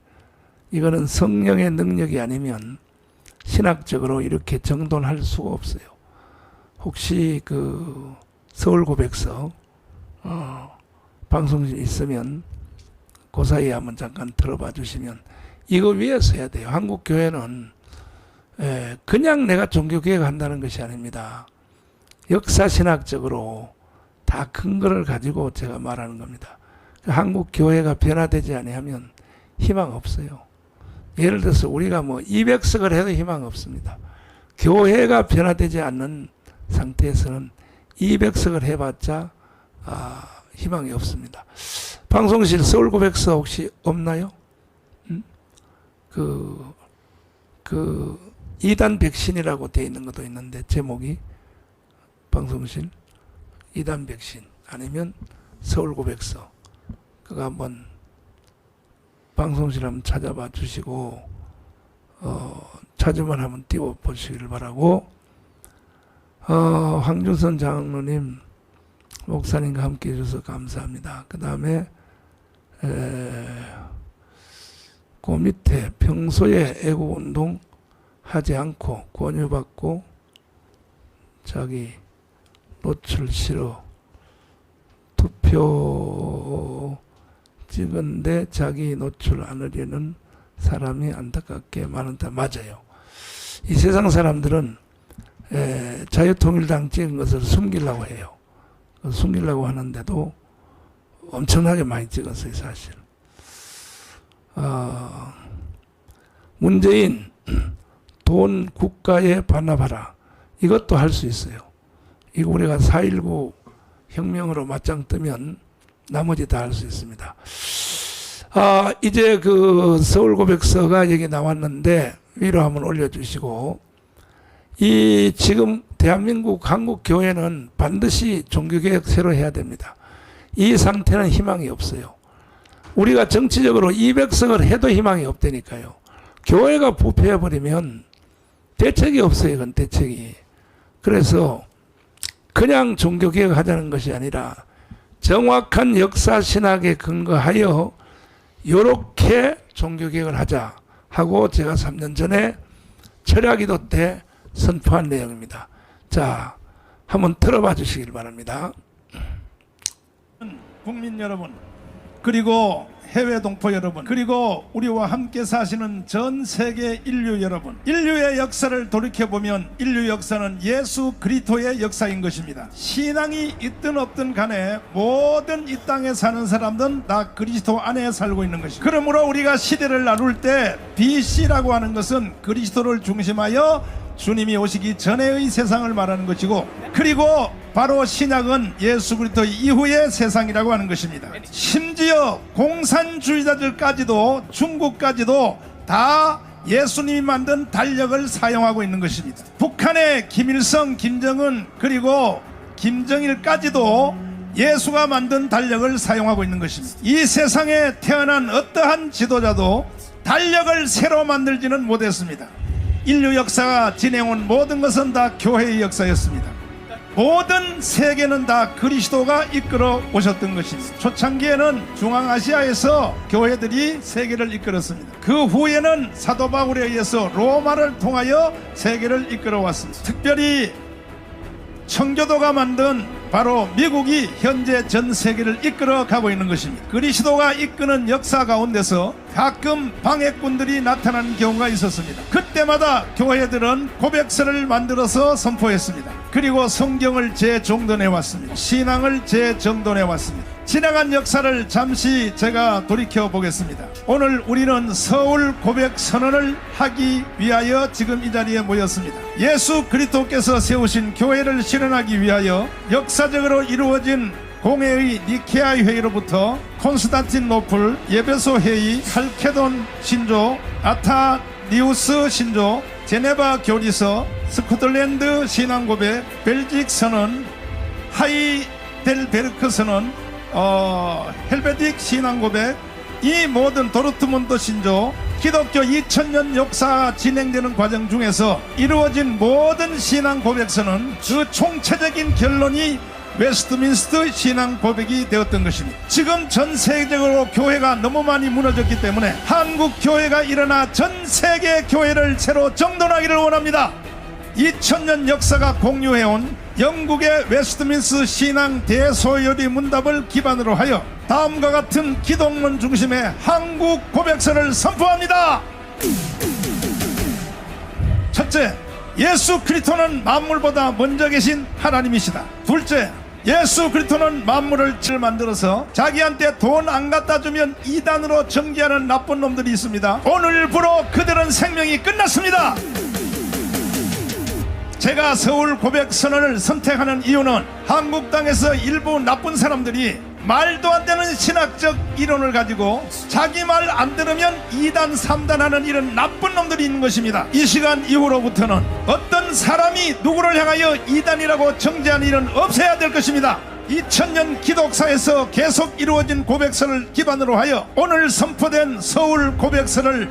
[SPEAKER 3] 이거는 성령의 능력이 아니면 신학적으로 이렇게 정돈할 수가 없어요. 혹시 그 서울 고백서 방송실 있으면 그 사이에 한번 잠깐 들어봐 주시면, 이거 위해서 해야 돼요. 한국 교회는 그냥 내가 종교개혁 한다는 것이 아닙니다. 역사신학적으로 다 근거를 가지고 제가 말하는 겁니다. 한국 교회가 변화되지 아니하면 희망 없어요. 예를 들어서 우리가 뭐 200석을 해도 희망 없습니다. 교회가 변화되지 않는 상태에서는 200석을 해봤자 희망이 없습니다. 방송실 서울 고백서 혹시 없나요? 그 2단 백신이라고 되어 있는 것도 있는데, 제목이 방송실 2단 백신 아니면 서울 고백서, 그거 한번 방송실 한번 찾아봐 주시고 찾으면 한번 띄워 보시길 바라고, 황준선 장로님, 목사님과 함께 해주셔서 감사합니다. 그 다음에 그 밑에 평소에 애국운동 하지 않고 권유받고 자기 노출 싫어, 투표 찍은데 자기 노출 안 하려는 사람이 안타깝게 많다. 맞아요. 이 세상 사람들은 자유통일당 찍은 것을 숨기려고 해요. 숨기려고 하는데도 엄청나게 많이 찍었어요, 사실. 문재인 돈 국가에 반납하라, 이것도 할 수 있어요. 이거 우리가 4.19 혁명으로 맞짱 뜨면 나머지 다 할 수 있습니다. 이제 그 서울 고백서가 여기 나왔는데 위로 한번 올려주시고, 이 지금 대한민국 한국 교회는 반드시 종교개혁 새로 해야 됩니다. 이 상태는 희망이 없어요. 우리가 정치적으로 200석을 해도 희망이 없다니까요. 교회가 부패해버리면 대책이 없어요. 이건 대책이. 그래서 그냥 종교개혁 하자는 것이 아니라 정확한 역사신학에 근거하여 이렇게 종교개혁을 하자 하고 제가 3년 전에 철야기도 때 선포한 내용입니다. 자, 한번 들어봐 주시길 바랍니다.
[SPEAKER 5] 국민 여러분, 그리고 해외 동포 여러분, 그리고 우리와 함께 사시는 전 세계 인류 여러분, 인류의 역사를 돌이켜보면 인류 역사는 예수 그리스도의 역사인 것입니다. 신앙이 있든 없든 간에 모든 이 땅에 사는 사람들은 다 그리스도 안에 살고 있는 것입니다. 그러므로 우리가 시대를 나눌 때 BC라고 하는 것은 그리스도를 중심하여 주님이 오시기 전에의 세상을 말하는 것이고, 그리고 바로 신약은 예수 그리스도 이후의 세상이라고 하는 것입니다. 심지어 공산주의자들까지도, 중국까지도 다 예수님이 만든 달력을 사용하고 있는 것입니다. 북한의 김일성, 김정은, 그리고 김정일까지도 예수가 만든 달력을 사용하고 있는 것입니다. 이 세상에 태어난 어떠한 지도자도 달력을 새로 만들지는 못했습니다. 인류 역사가 지내온 모든 것은 다 교회의 역사였습니다. 모든 세계는 다 그리스도가 이끌어 오셨던 것입니다. 초창기에는 중앙아시아에서 교회들이 세계를 이끌었습니다. 그 후에는 사도 바울에 의해서 로마를 통하여 세계를 이끌어 왔습니다. 특별히 청교도가 만든 바로 미국이 현재 전 세계를 이끌어 가고 있는 것입니다. 그리스도가 이끄는 역사 가운데서 가끔 방해꾼들이 나타나는 경우가 있었습니다. 그때마다 교회들은 고백서를 만들어서 선포했습니다. 그리고 성경을 재정돈해 왔습니다. 신앙을 재정돈해 왔습니다. 지나간 역사를 잠시 제가 돌이켜 보겠습니다. 오늘 우리는 서울 고백 선언을 하기 위하여 지금 이 자리에 모였습니다. 예수 그리스도께서 세우신 교회를 실현하기 위하여 역사적으로 이루어진 공회의 니케아 회의로부터 콘스탄티노플 예베소 회의, 칼케돈 신조, 아타니우스 신조, 제네바 교리서, 스코틀랜드 신앙고백, 벨직 선언, 하이델베르크 선언, 헬베딕 신앙고백, 이 모든 도르트문트 신조, 기독교 2000년 역사 진행되는 과정 중에서 이루어진 모든 신앙 고백서는 그 총체적인 결론이 웨스트민스터 신앙 고백이 되었던 것입니다. 지금 전 세계적으로 교회가 너무 많이 무너졌기 때문에 한국 교회가 일어나 전 세계 교회를 새로 정돈하기를 원합니다. 2000년 역사가 공유해온 영국의 웨스트민스터 신앙 대소요리 문답을 기반으로 하여 다음과 같은 기독론 중심의 한국 고백서를 선포합니다. 첫째, 예수 그리스도는 만물보다 먼저 계신 하나님이시다. 둘째, 예수 그리스도는 만물을 만들어서 자기한테 돈 안 갖다 주면 이단으로 정죄하는 나쁜 놈들이 있습니다. 오늘부로 그들은 생명이 끝났습니다. 제가 서울 고백선언을 선택하는 이유는 한국 땅에서 일부 나쁜 사람들이 말도 안 되는 신학적 이론을 가지고 자기 말 안 들으면 2단 3단 하는 이런 나쁜 놈들이 있는 것입니다. 이 시간 이후로부터는 어떤 사람이 누구를 향하여 2단이라고 정죄하는 일은 없어야 될 것입니다. 2000년 기독사에서 계속 이루어진 고백서를 기반으로 하여 오늘 선포된 서울 고백서를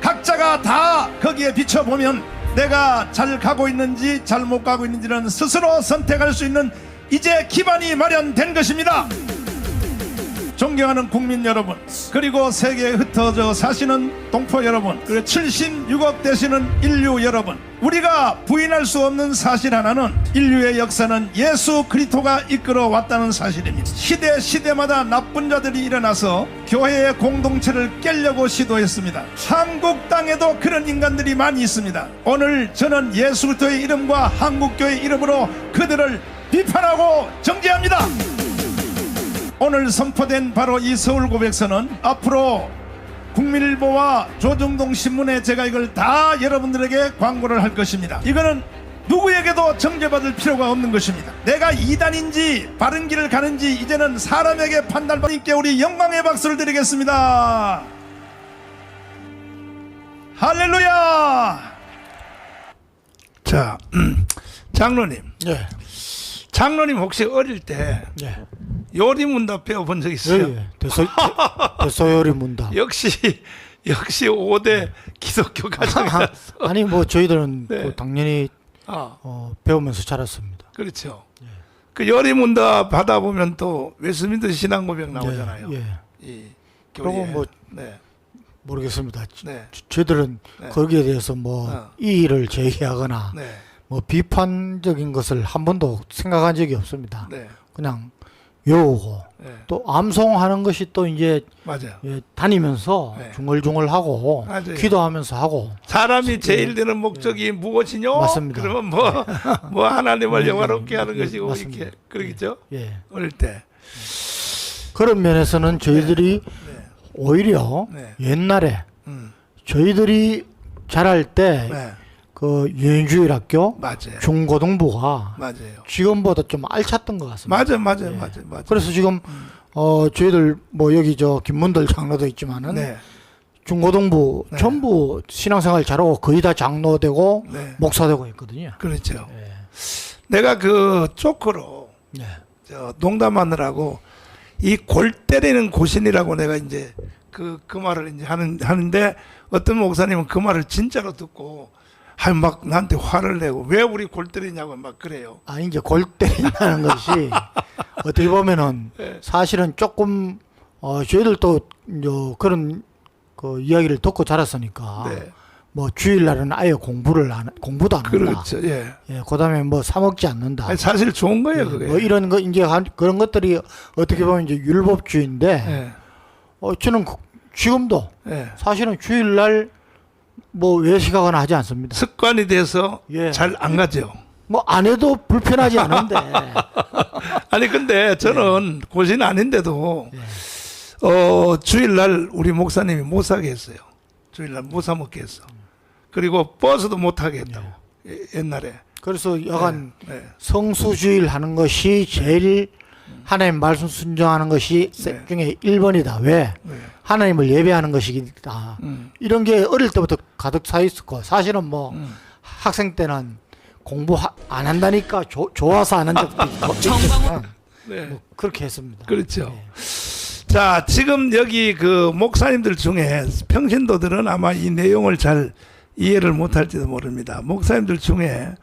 [SPEAKER 5] 각자가 다 거기에 비춰보면 내가 잘 가고 있는지 잘못 가고 있는지는 스스로 선택할 수 있는 이제 기반이 마련된 것입니다. 존경하는 국민 여러분, 그리고 세계에 흩어져 사시는 동포 여러분, 그리고 76억 되시는 인류 여러분, 우리가 부인할 수 없는 사실 하나는 인류의 역사는 예수 그리스도가 이끌어 왔다는 사실입니다. 시대마다 나쁜 자들이 일어나서 교회의 공동체를 깨려고 시도했습니다. 한국 땅에도 그런 인간들이 많이 있습니다. 오늘 저는 예수 그리스도의 이름과 한국교회 이름으로 그들을 비판하고 정죄합니다. 오늘 선포된 바로 이 서울고백서는 앞으로 국민일보와 조중동 신문에 제가 이걸 다 여러분들에게 광고를 할 것입니다. 이거는 누구에게도 정죄받을 필요가 없는 것입니다. 내가 이단인지 바른 길을 가는지 이제는 사람에게 판단받으니까 우리 영광의 박수를 드리겠습니다. 할렐루야.
[SPEAKER 3] 자, 장로님.
[SPEAKER 4] 예.
[SPEAKER 3] 장로님 혹시 어릴 때
[SPEAKER 4] 예.
[SPEAKER 3] 요리 문답 배워본 적 있어요?
[SPEAKER 4] 예. 대소요리 문답.
[SPEAKER 3] 역시 5대 기독교 가정이라서.
[SPEAKER 4] 아니 뭐 저희들은
[SPEAKER 3] 네.
[SPEAKER 4] 당연히 배우면서 자랐습니다.
[SPEAKER 3] 그렇죠. 그 요리 문답 받아보면 또 웨스트민스터 신앙고백 나오잖아요.
[SPEAKER 4] 예.
[SPEAKER 3] 이
[SPEAKER 4] 그리고
[SPEAKER 3] 교리에.
[SPEAKER 4] 뭐
[SPEAKER 3] 네.
[SPEAKER 4] 모르겠습니다.
[SPEAKER 3] 네.
[SPEAKER 4] 저희들은
[SPEAKER 3] 네.
[SPEAKER 4] 거기에 대해서 뭐 이의를 제기하거나
[SPEAKER 3] 네.
[SPEAKER 4] 뭐 비판적인 것을 한 번도 생각한 적이 없습니다.
[SPEAKER 3] 네.
[SPEAKER 4] 그냥 외우고
[SPEAKER 3] 네.
[SPEAKER 4] 또 암송하는 것이 또 이제
[SPEAKER 3] 맞아요.
[SPEAKER 4] 다니면서
[SPEAKER 3] 네.
[SPEAKER 4] 중얼중얼하고
[SPEAKER 3] 맞아요.
[SPEAKER 4] 기도하면서 하고
[SPEAKER 3] 사람이 제일 되는 목적이 무엇이뇨?
[SPEAKER 4] 맞습니다.
[SPEAKER 3] 그러면 뭐 하나님을 영화롭게 하는 것이고
[SPEAKER 4] 맞습니다.
[SPEAKER 3] 이렇게 그러겠죠?
[SPEAKER 4] 예.
[SPEAKER 3] 어릴 때.
[SPEAKER 4] 그런 면에서는 저희들이
[SPEAKER 3] 네.
[SPEAKER 4] 오히려
[SPEAKER 3] 네.
[SPEAKER 4] 옛날에
[SPEAKER 3] 음.
[SPEAKER 4] 저희들이 자랄 때
[SPEAKER 3] 네.
[SPEAKER 4] 그 유엔주일학교
[SPEAKER 3] 맞아요.
[SPEAKER 4] 중고등부가
[SPEAKER 3] 맞아요.
[SPEAKER 4] 지금보다 좀 알찼던 것 같습니다.
[SPEAKER 3] 맞아요.
[SPEAKER 4] 그래서 지금 저희들 뭐 여기 저 김문들 장로도 있지만은
[SPEAKER 3] 네.
[SPEAKER 4] 중고등부
[SPEAKER 3] 네.
[SPEAKER 4] 전부 신앙생활 잘하고 거의 다 장로되고
[SPEAKER 3] 네.
[SPEAKER 4] 목사되고 있거든요.
[SPEAKER 3] 그렇죠.
[SPEAKER 4] 예.
[SPEAKER 3] 내가 그 조커로
[SPEAKER 4] 네.
[SPEAKER 3] 저 농담하느라고 이 골 때리는 고신이라고 내가 이제 그 말을 이제 하는데 어떤 목사님은 그 말을 진짜로 듣고 막 나한테 화를 내고 왜 우리 골 때리냐고 막 그래요.
[SPEAKER 4] 아니 이제 골 때린다는 것이 어떻게 보면은
[SPEAKER 3] 네.
[SPEAKER 4] 사실은 조금 저희들도 이제 그런 그 이야기를 듣고 자랐으니까
[SPEAKER 3] 네.
[SPEAKER 4] 뭐 주일날은 아예 공부도 안 한다.
[SPEAKER 3] 그렇죠. 예.
[SPEAKER 4] 예, 그다음에 뭐 사 먹지 않는다.
[SPEAKER 3] 아니, 사실 좋은 거예요,
[SPEAKER 4] 예,
[SPEAKER 3] 그게.
[SPEAKER 4] 뭐 이런 거 이제 그런 것들이 어떻게 보면 이제 율법주의인데
[SPEAKER 3] 예.
[SPEAKER 4] 저는 지금도
[SPEAKER 3] 예.
[SPEAKER 4] 사실은 주일날 뭐 외식하거나 하지 않습니다.
[SPEAKER 3] 습관이 돼서
[SPEAKER 4] 예.
[SPEAKER 3] 잘 안 가죠.
[SPEAKER 4] 뭐 안 해도 불편하지 않은데.
[SPEAKER 3] 아니 근데 저는 고신 아닌데도 주일날 우리 목사님이 못 사게 했어요. 주일날 못 사 먹게 했어. 그리고 버스도 못 타게 했다고. 옛날에.
[SPEAKER 4] 그래서 여간
[SPEAKER 3] 네.
[SPEAKER 4] 성수주일 하는 것이 제일 하나님 말씀 순종하는 것이
[SPEAKER 3] 네.
[SPEAKER 4] 중에 1번이다. 왜?
[SPEAKER 3] 네.
[SPEAKER 4] 하나님을 예배하는 것이다. 이런 게 어릴 때부터 가득 차 있었고 사실은 뭐 학생 때는 공부 안 한다니까 좋아서 안 한 적도 있고
[SPEAKER 1] 정광훈
[SPEAKER 3] 네.
[SPEAKER 4] 뭐 그렇게 했습니다.
[SPEAKER 3] 그렇죠.
[SPEAKER 4] 네.
[SPEAKER 3] 자, 지금 여기 그 목사님들 중에 평신도들은 아마 이 내용을 잘 이해를 못할지도 모릅니다. 목사님들 중에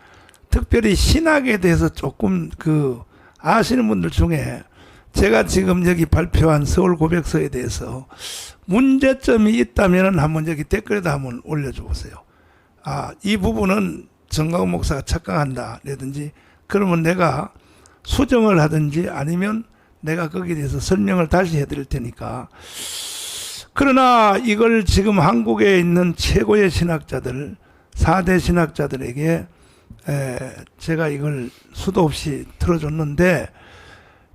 [SPEAKER 3] 특별히 신학에 대해서 조금 그 아시는 분들 중에 제가 지금 여기 발표한 서울 고백서에 대해서 문제점이 있다면 한번 여기 댓글에다 한번 올려줘 보세요. 아, 이 부분은 정광훈 목사가 착각한다 라든지 그러면 내가 수정을 하든지 아니면 내가 거기에 대해서 설명을 다시 해드릴 테니까. 그러나 이걸 지금 한국에 있는 최고의 신학자들 4대 신학자들에게 제가 이걸 수도 없이 틀어줬는데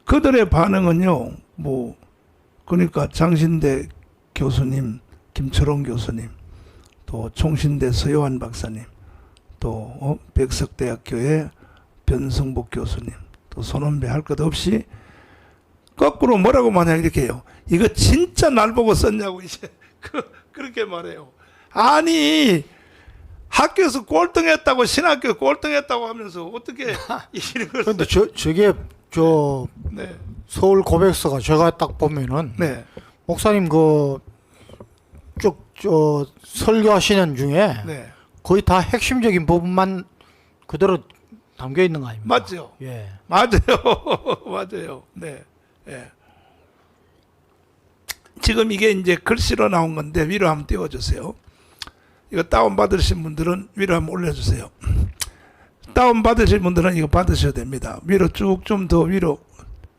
[SPEAKER 3] 그들의 반응은요, 뭐 그러니까 장신대 교수님, 김철원 교수님, 또 총신대 서요한 박사님, 또 백석대학교의 변성복 교수님, 또 손원배 할 것 없이 거꾸로 뭐라고 만약 이렇게 해요. 이거 진짜 날 보고 썼냐고 이제 그렇게 말해요. 아니 학교에서 꼴등했다고 신학교 꼴등했다고 하면서 어떻게 이런 걸
[SPEAKER 4] 그런데 저게
[SPEAKER 3] 네.
[SPEAKER 4] 서울 고백서가 제가 딱 보면은
[SPEAKER 3] 네.
[SPEAKER 4] 목사님 그 쭉 설교하시는 중에
[SPEAKER 3] 네.
[SPEAKER 4] 거의 다 핵심적인 부분만 그대로 담겨 있는 거 아닙니까?
[SPEAKER 3] 맞죠.
[SPEAKER 4] 예.
[SPEAKER 3] 맞아요. 맞아요. 네. 예. 지금 이게 이제 글씨로 나온 건데 위로 한번 띄워주세요. 이거 다운 받으신 분들은 위로 한번 올려주세요. 다운 받으신 분들은 이거 받으셔야 됩니다. 위로 쭉 좀 더 위로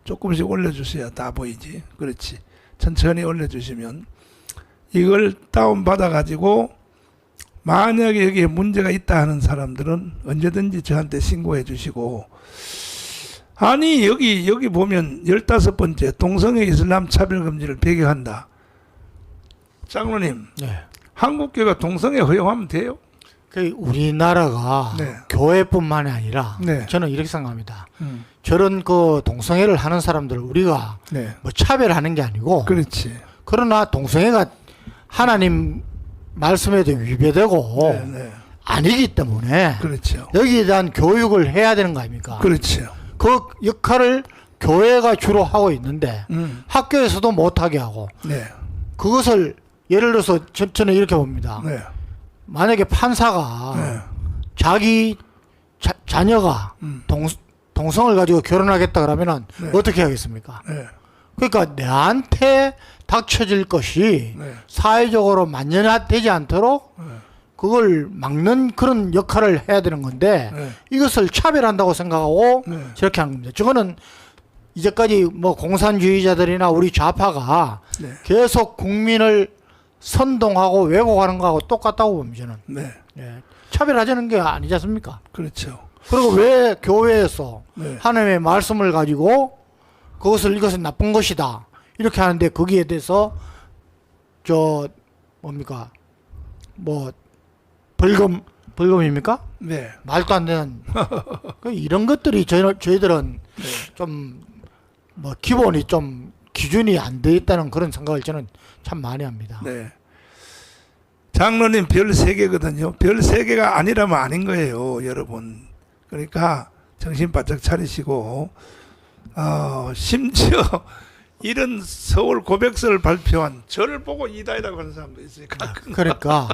[SPEAKER 3] 조금씩 올려주셔야 다 보이지. 그렇지. 천천히 올려주시면 이걸 다운 받아 가지고 만약에 여기에 문제가 있다 하는 사람들은 언제든지 저한테 신고해 주시고, 아니 여기 보면 15번째 동성애 이슬람 차별금지를 배경한다. 장로님,
[SPEAKER 4] 네.
[SPEAKER 3] 한국교회가 동성애 허용하면 돼요?
[SPEAKER 4] 그 우리나라가
[SPEAKER 3] 네.
[SPEAKER 4] 교회뿐만이 아니라
[SPEAKER 3] 네.
[SPEAKER 4] 저는 이렇게 생각합니다. 저런 그 동성애를 하는 사람들을 우리가
[SPEAKER 3] 네.
[SPEAKER 4] 뭐 차별하는 게 아니고,
[SPEAKER 3] 그렇지.
[SPEAKER 4] 그러나 동성애가 하나님 말씀에도 위배되고
[SPEAKER 3] 네, 네.
[SPEAKER 4] 아니기 때문에
[SPEAKER 3] 그렇죠.
[SPEAKER 4] 여기에 대한 교육을 해야 되는 거 아닙니까?
[SPEAKER 3] 그렇죠.
[SPEAKER 4] 그 역할을 교회가 주로 하고 있는데 학교에서도 못하게 하고,
[SPEAKER 3] 네.
[SPEAKER 4] 그것을 예를 들어서 저는 이렇게 봅니다.
[SPEAKER 3] 네.
[SPEAKER 4] 만약에 판사가
[SPEAKER 3] 네.
[SPEAKER 4] 자기 자녀가 동성을 가지고 결혼하겠다 그러면은
[SPEAKER 3] 네.
[SPEAKER 4] 어떻게 하겠습니까?
[SPEAKER 3] 네.
[SPEAKER 4] 그러니까 내한테 닥쳐질 것이
[SPEAKER 3] 네.
[SPEAKER 4] 사회적으로 만연되지 않도록
[SPEAKER 3] 네.
[SPEAKER 4] 그걸 막는 그런 역할을 해야 되는 건데
[SPEAKER 3] 네.
[SPEAKER 4] 이것을 차별한다고 생각하고
[SPEAKER 3] 네.
[SPEAKER 4] 저렇게 하는 겁니다. 저거는 이제까지 뭐 공산주의자들이나 우리 좌파가
[SPEAKER 3] 네.
[SPEAKER 4] 계속 국민을 선동하고 왜곡하는 거하고 똑같다고 봅니다. 저는.
[SPEAKER 3] 네.
[SPEAKER 4] 예. 차별하자는 게 아니지 않습니까?
[SPEAKER 3] 그렇죠.
[SPEAKER 4] 그리고 왜 교회에서
[SPEAKER 3] 네.
[SPEAKER 4] 하나님의 말씀을 가지고 이것은 나쁜 것이다 이렇게 하는데 거기에 대해서 뭡니까 뭐 벌금입니까?
[SPEAKER 3] 네.
[SPEAKER 4] 말도 안 되는 이런 것들이 저희들은
[SPEAKER 3] 네.
[SPEAKER 4] 좀 뭐 기본이 좀 기준이 안 돼 있다는 그런 생각을 저는 참 많이 합니다.
[SPEAKER 3] 네. 장로님 별 3개거든요. 별 3개가 아니라면 아닌 거예요, 여러분. 그러니까 정신 바짝 차리시고, 심지어 이런 서울 고백서를 발표한 저를 보고 이다이라고 하는 사람도 있어요. 가끔.
[SPEAKER 4] 그러니까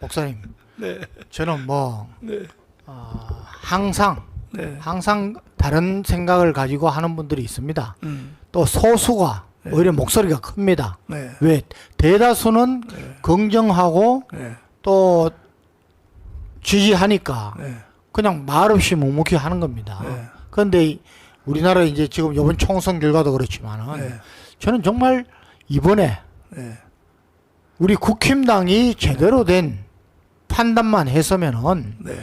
[SPEAKER 4] 목사님,
[SPEAKER 3] 네.
[SPEAKER 4] 저는 뭐
[SPEAKER 3] 네.
[SPEAKER 4] 항상 다른 생각을 가지고 하는 분들이 있습니다. 또 소수가 오히려 목소리가 큽니다.
[SPEAKER 3] 네.
[SPEAKER 4] 왜? 대다수는 긍정하고
[SPEAKER 3] 네.
[SPEAKER 4] 또 지지하니까
[SPEAKER 3] 네.
[SPEAKER 4] 그냥 말없이 묵묵히 하는 겁니다.
[SPEAKER 3] 네.
[SPEAKER 4] 그런데 우리나라 이제 지금 이번 총선 결과도 그렇지만은
[SPEAKER 3] 네.
[SPEAKER 4] 저는 정말 이번에
[SPEAKER 3] 네.
[SPEAKER 4] 우리 국힘당이 제대로 된 판단만 했으면은
[SPEAKER 3] 네.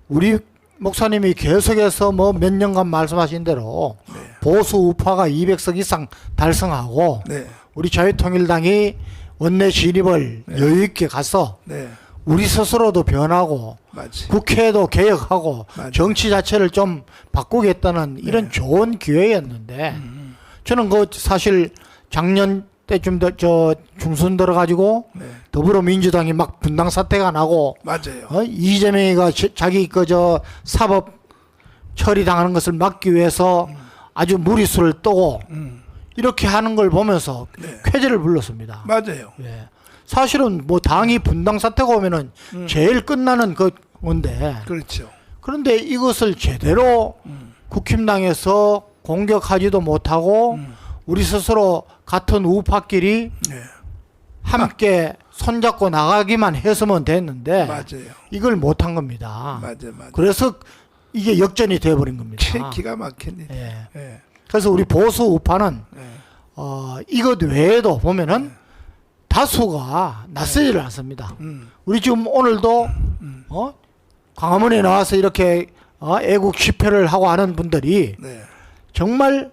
[SPEAKER 4] 우리 목사님이 계속해서 뭐 몇 년간 말씀하신 대로 보수 우파가 200석 이상 달성하고
[SPEAKER 3] 네.
[SPEAKER 4] 우리 자유통일당이 원내 진입을 여유 있게 가서
[SPEAKER 3] 네.
[SPEAKER 4] 우리 스스로도 변하고
[SPEAKER 3] 맞지.
[SPEAKER 4] 국회도 개혁하고
[SPEAKER 3] 맞아요.
[SPEAKER 4] 정치 자체를 좀 바꾸겠다는 이런 좋은 기회였는데 저는 그 사실 작년 때쯤 저 중순 들어가지고
[SPEAKER 3] 네.
[SPEAKER 4] 더불어민주당이 막 분당 사태가 나고
[SPEAKER 3] 맞아요.
[SPEAKER 4] 이재명이가 자기 그 저 사법 처리당하는 것을 막기 위해서 아주 무리수를 떠고 이렇게 하는 걸 보면서
[SPEAKER 3] 네.
[SPEAKER 4] 쾌재를 불렀습니다.
[SPEAKER 3] 맞아요.
[SPEAKER 4] 예. 사실은 뭐 당이 분당 사태가 오면은 제일 끝나는 그 건데
[SPEAKER 3] 그렇죠.
[SPEAKER 4] 그런데 이것을 제대로 국힘당에서 공격하지도 못하고 우리 스스로 같은 우파끼리
[SPEAKER 3] 네.
[SPEAKER 4] 함께 손잡고 나가기만 했으면 됐는데
[SPEAKER 3] 맞아요.
[SPEAKER 4] 이걸 못한 겁니다.
[SPEAKER 3] 맞아요.
[SPEAKER 4] 그래서 이게 역전이 돼버린 겁니다.
[SPEAKER 3] 기가 막힌 일.
[SPEAKER 4] 예.
[SPEAKER 3] 예.
[SPEAKER 4] 그래서 우리 보수 우파는
[SPEAKER 3] 예.
[SPEAKER 4] 이것 외에도 보면은 다수가 낯서지를 않습니다. 우리 지금 오늘도 광화문에 나와서 이렇게 애국 집회를 하고 하는 분들이
[SPEAKER 3] 네.
[SPEAKER 4] 정말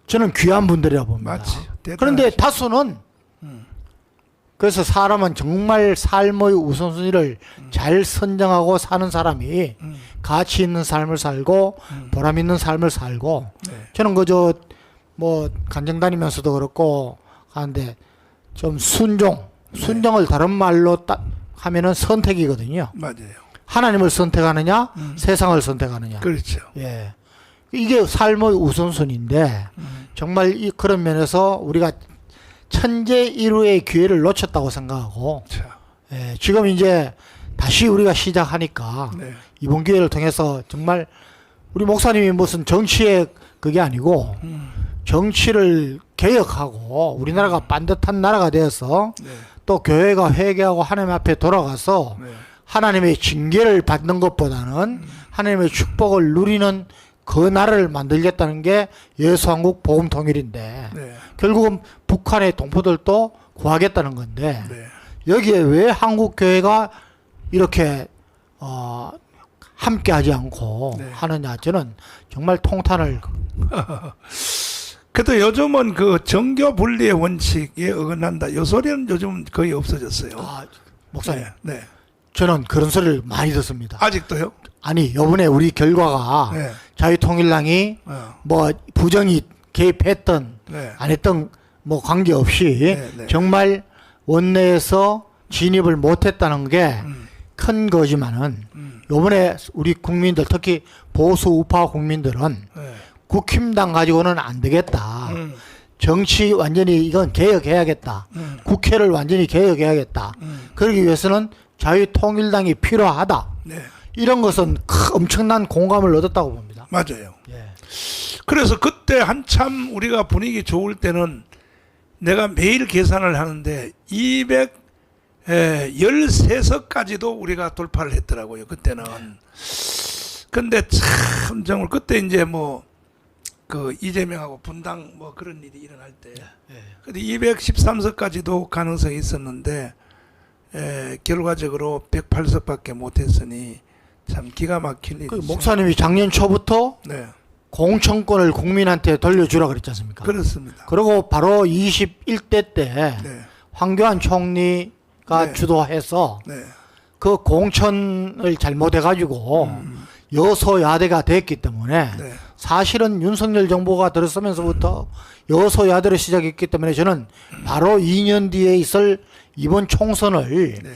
[SPEAKER 4] 저는 귀한 분들이라 봅니다.
[SPEAKER 3] 맞지.
[SPEAKER 4] 그런데
[SPEAKER 3] 대단하죠.
[SPEAKER 4] 다수는 그래서 사람은 정말 삶의 우선순위를 잘 선정하고 사는 사람이 가치 있는 삶을 살고 보람 있는 삶을 살고
[SPEAKER 3] 네.
[SPEAKER 4] 저는 그저 뭐 간증 다니면서도 그렇고 하는데 좀 순종을 다른 말로 딱 하면은 선택이거든요.
[SPEAKER 3] 맞아요.
[SPEAKER 4] 하나님을 선택하느냐 세상을 선택하느냐.
[SPEAKER 3] 그렇죠.
[SPEAKER 4] 예. 이게 삶의 우선순위인데 정말 그런 면에서 우리가 천재일우의 기회를 놓쳤다고 생각하고
[SPEAKER 3] 자.
[SPEAKER 4] 예, 지금 이제 다시 우리가 시작하니까
[SPEAKER 3] 네.
[SPEAKER 4] 이번 기회를 통해서 정말 우리 목사님이 무슨 정치의 그게 아니고 정치를 개혁하고 우리나라가 반듯한 나라가 되어서
[SPEAKER 3] 네.
[SPEAKER 4] 또 교회가 회개하고 하나님 앞에 돌아가서
[SPEAKER 3] 네.
[SPEAKER 4] 하나님의 징계를 받는 것보다는 하나님의 축복을 누리는 그 나라를 만들겠다는 게 예수한국 복음통일인데
[SPEAKER 3] 네.
[SPEAKER 4] 결국은 북한의 동포들도 구하겠다는 건데
[SPEAKER 3] 네.
[SPEAKER 4] 여기에 왜 한국 교회가 이렇게 함께하지 않고
[SPEAKER 3] 네.
[SPEAKER 4] 하느냐 저는 정말 통탄을
[SPEAKER 3] 그래도 요즘은 그 정교 분리의 원칙에 어긋난다. 요 소리는 요즘 거의 없어졌어요.
[SPEAKER 4] 목사님
[SPEAKER 3] 네. 네.
[SPEAKER 4] 저는 그런 소리를 많이 듣습니다.
[SPEAKER 3] 아직도요?
[SPEAKER 4] 아니 이번에 우리 결과가
[SPEAKER 3] 네.
[SPEAKER 4] 자유통일당이 뭐 부정이 개입했던
[SPEAKER 3] 네.
[SPEAKER 4] 안 했던 뭐 관계없이
[SPEAKER 3] 네, 네.
[SPEAKER 4] 정말 원내에서 진입을 못했다는 게 큰 거지만은 요번에 우리 국민들 특히 보수 우파 국민들은
[SPEAKER 3] 네.
[SPEAKER 4] 국힘당 가지고는 안 되겠다. 정치 완전히 이건 개혁해야겠다. 국회를 완전히 개혁해야겠다. 그러기 위해서는 자유통일당이 필요하다.
[SPEAKER 3] 네.
[SPEAKER 4] 이런 것은 엄청난 공감을 얻었다고 봅니다.
[SPEAKER 3] 맞아요.
[SPEAKER 4] 예.
[SPEAKER 3] 그래서 그때 한참 우리가 분위기 좋을 때는 내가 매일 계산을 하는데 213석까지도 우리가 돌파를 했더라고요. 그때는. 근데 참 정말 그때 이제 뭐 그 이재명하고 분당 뭐 그런 일이 일어날 때 근데 213석까지도 가능성이 있었는데 결과적으로 108석밖에 못했으니 참 기가 막힐 일이죠.
[SPEAKER 4] 목사님이 작년 초부터
[SPEAKER 3] 네.
[SPEAKER 4] 공천권을 국민한테 돌려주라 그랬지 않습니까?
[SPEAKER 3] 그렇습니다.
[SPEAKER 4] 그리고 바로 21대 때
[SPEAKER 3] 네.
[SPEAKER 4] 황교안 총리가
[SPEAKER 3] 네.
[SPEAKER 4] 주도해서
[SPEAKER 3] 네.
[SPEAKER 4] 그 공천을 잘못해가지고 여소야대가 됐기 때문에
[SPEAKER 3] 네.
[SPEAKER 4] 사실은 윤석열 정부가 들어서면서부터 여소야대로 시작했기 때문에 저는 바로 2년 뒤에 있을 이번 총선을
[SPEAKER 3] 네.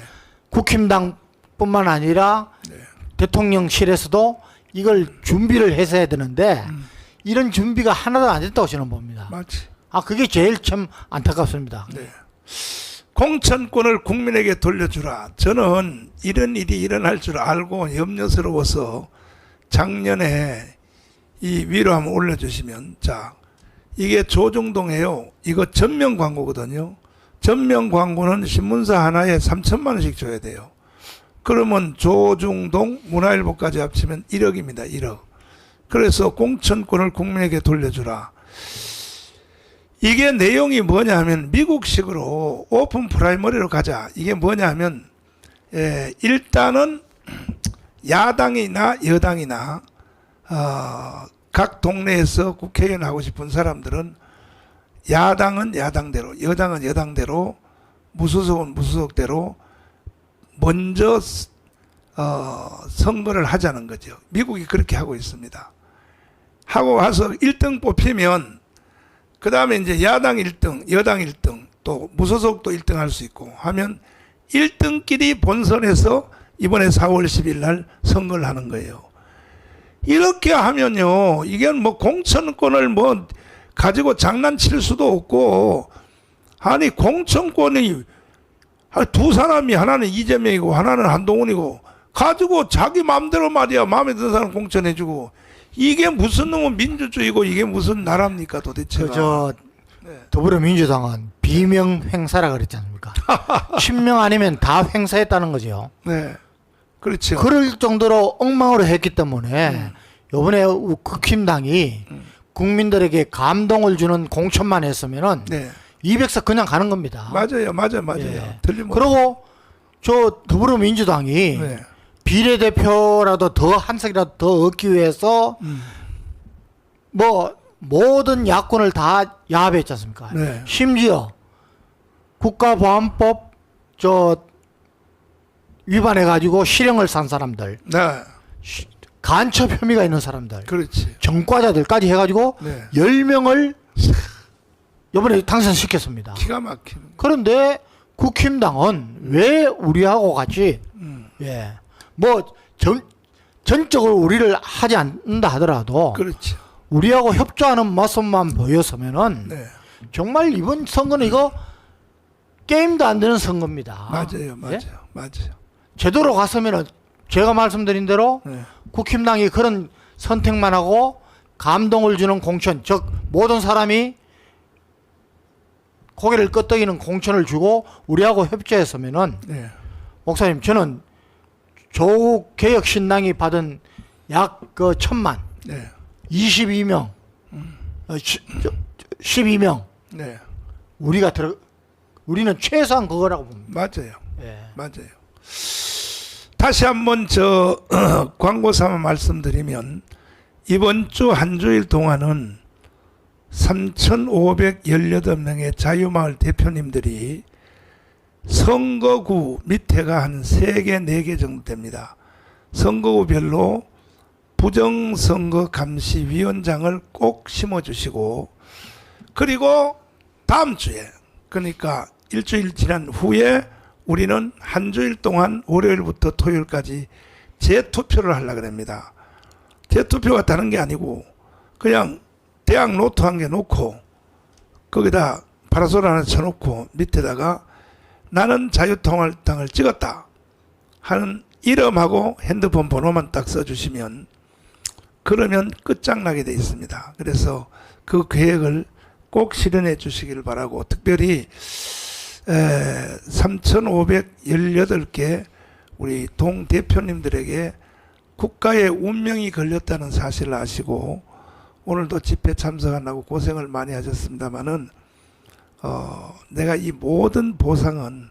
[SPEAKER 4] 국힘당뿐만 아니라
[SPEAKER 3] 네.
[SPEAKER 4] 대통령실에서도 이걸 준비를 해서야 되는데 이런 준비가 하나도 안 됐다고 저는 봅니다.
[SPEAKER 3] 맞지.
[SPEAKER 4] 그게 제일 참 안타깝습니다.
[SPEAKER 3] 네. 공천권을 국민에게 돌려주라. 저는 이런 일이 일어날 줄 알고 염려스러워서 작년에 이 위로 한번 올려주시면, 자, 이게 조중동에요. 이거 전면 광고거든요. 전면 광고는 신문사 하나에 3천만 원씩 줘야 돼요. 그러면 조중동 문화일보까지 합치면 1억입니다. 1억. 그래서 공천권을 국민에게 돌려주라. 이게 내용이 뭐냐 하면 미국식으로 오픈 프라이머리로 가자. 이게 뭐냐 하면 일단은 야당이나 여당이나 각 동네에서 국회의원 하고 싶은 사람들은 야당은 야당대로, 여당은 여당대로, 무소속은 무소속대로 먼저 선거를 하자는 거죠. 미국이 그렇게 하고 있습니다. 하고 와서 1등 뽑히면 그 다음에 이제 야당 1등, 여당 1등, 또 무소속도 1등 할 수 있고 하면 1등끼리 본선에서 이번에 4월 10일 날 선거를 하는 거예요. 이렇게 하면요, 이게 뭐 공천권을 뭐 가지고 장난칠 수도 없고, 아니 공천권이 두 사람이 하나는 이재명이고 하나는 한동훈이고 가지고 자기 마음대로 말이야, 마음에 드는 사람 공천해주고, 이게 무슨 놈은 민주주의고 이게 무슨 나라입니까 도대체가.
[SPEAKER 4] 저
[SPEAKER 3] 네.
[SPEAKER 4] 더불어민주당은 비명 횡사라 그랬지 않습니까? 친명 아니면 다 횡사했다는 거죠.
[SPEAKER 3] 네, 그렇죠.
[SPEAKER 4] 그럴 정도로 엉망으로 했기 때문에 이번에 국힘당이 국민들에게 감동을 주는 공천만 했으면은
[SPEAKER 3] 네,
[SPEAKER 4] 200석 그냥 가는 겁니다.
[SPEAKER 3] 맞아요.
[SPEAKER 4] 예.
[SPEAKER 3] 틀림없어요.
[SPEAKER 4] 그리고 저 더불어민주당이
[SPEAKER 3] 네.
[SPEAKER 4] 비례대표라도 더 한 석이라도 더 얻기 위해서 뭐 모든 야권을 다 야합했지 않습니까?
[SPEAKER 3] 네.
[SPEAKER 4] 심지어 국가보안법 저 위반해 가지고 실형을 산 사람들,
[SPEAKER 3] 네,
[SPEAKER 4] 간첩 혐의가 있는 사람들,
[SPEAKER 3] 그렇지.
[SPEAKER 4] 전과자들까지 해가지고
[SPEAKER 3] 네.
[SPEAKER 4] 10명을 이번에 당선시켰습니다.
[SPEAKER 3] 기가 막히는.
[SPEAKER 4] 그런데 국힘당은 왜 우리하고 같이 뭐 전적으로 우리를 하지 않는다 하더라도
[SPEAKER 3] 그렇지.
[SPEAKER 4] 우리하고 협조하는 모습만 보였으면은
[SPEAKER 3] 네,
[SPEAKER 4] 정말 이번 선거는 이거 게임도 안 되는 선거입니다.
[SPEAKER 3] 맞아요.
[SPEAKER 4] 예?
[SPEAKER 3] 맞아요.
[SPEAKER 4] 제대로 갔으면은 제가 말씀드린 대로
[SPEAKER 3] 네.
[SPEAKER 4] 국힘당이 그런 선택만 하고 감동을 주는 공천, 즉 모든 사람이 고개를 끄덕이는 공천을 주고 우리하고 협조했으면은
[SPEAKER 3] 네,
[SPEAKER 4] 목사님, 저는 조국 개혁 신당이 받은 약 그 1,000만
[SPEAKER 3] 네,
[SPEAKER 4] 22명 12명
[SPEAKER 3] 네,
[SPEAKER 4] 우리는 최소한 그거라고 봅니다.
[SPEAKER 3] 맞아요.
[SPEAKER 4] 예.
[SPEAKER 3] 맞아요. 다시 한번 광고 삼아 말씀드리면 이번 주 한 주일 동안은 3,518명의 자유마을 대표님들이 선거구 밑에가 한 3개, 4개 정도 됩니다. 선거구별로 부정선거감시위원장을 꼭 심어주시고, 그리고 다음 주에, 그러니까 일주일 지난 후에 우리는 한 주일 동안 월요일부터 토요일까지 재투표를 하려고 합니다. 재투표가 다른 게 아니고 그냥 대학 노트 한 개 놓고 거기다 파라솔 하나 쳐놓고 밑에다가 나는 자유통일당을 찍었다 하는 이름하고 핸드폰 번호만 딱 써주시면 그러면 끝장나게 돼 있습니다. 그래서 그 계획을 꼭 실현해 주시길 바라고, 특별히 3,518개 우리 동대표님들에게 국가의 운명이 걸렸다는 사실을 아시고 오늘도 집회 참석하려고 고생을 많이 하셨습니다마는 내가 이 모든 보상은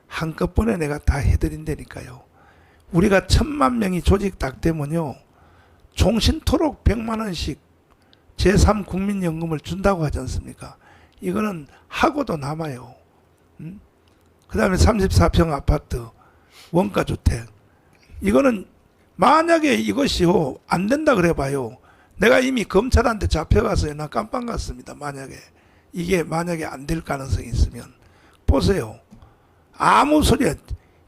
[SPEAKER 3] 한꺼번에 내가 다 해드린다니까요. 우리가 1,000만 명이 조직 딱 되면요, 종신토록 100만 원씩 제3국민연금을 준다고 하지 않습니까? 이거는 하고도 남아요. 그 다음에 34평 아파트, 원가주택. 이거는 만약에 이것이요, 안 된다 그래 봐요. 내가 이미 검찰한테 잡혀가서 나 깜빵 갔습니다. 이게 만약에 안 될 가능성이 있으면. 보세요. 아무 소리야.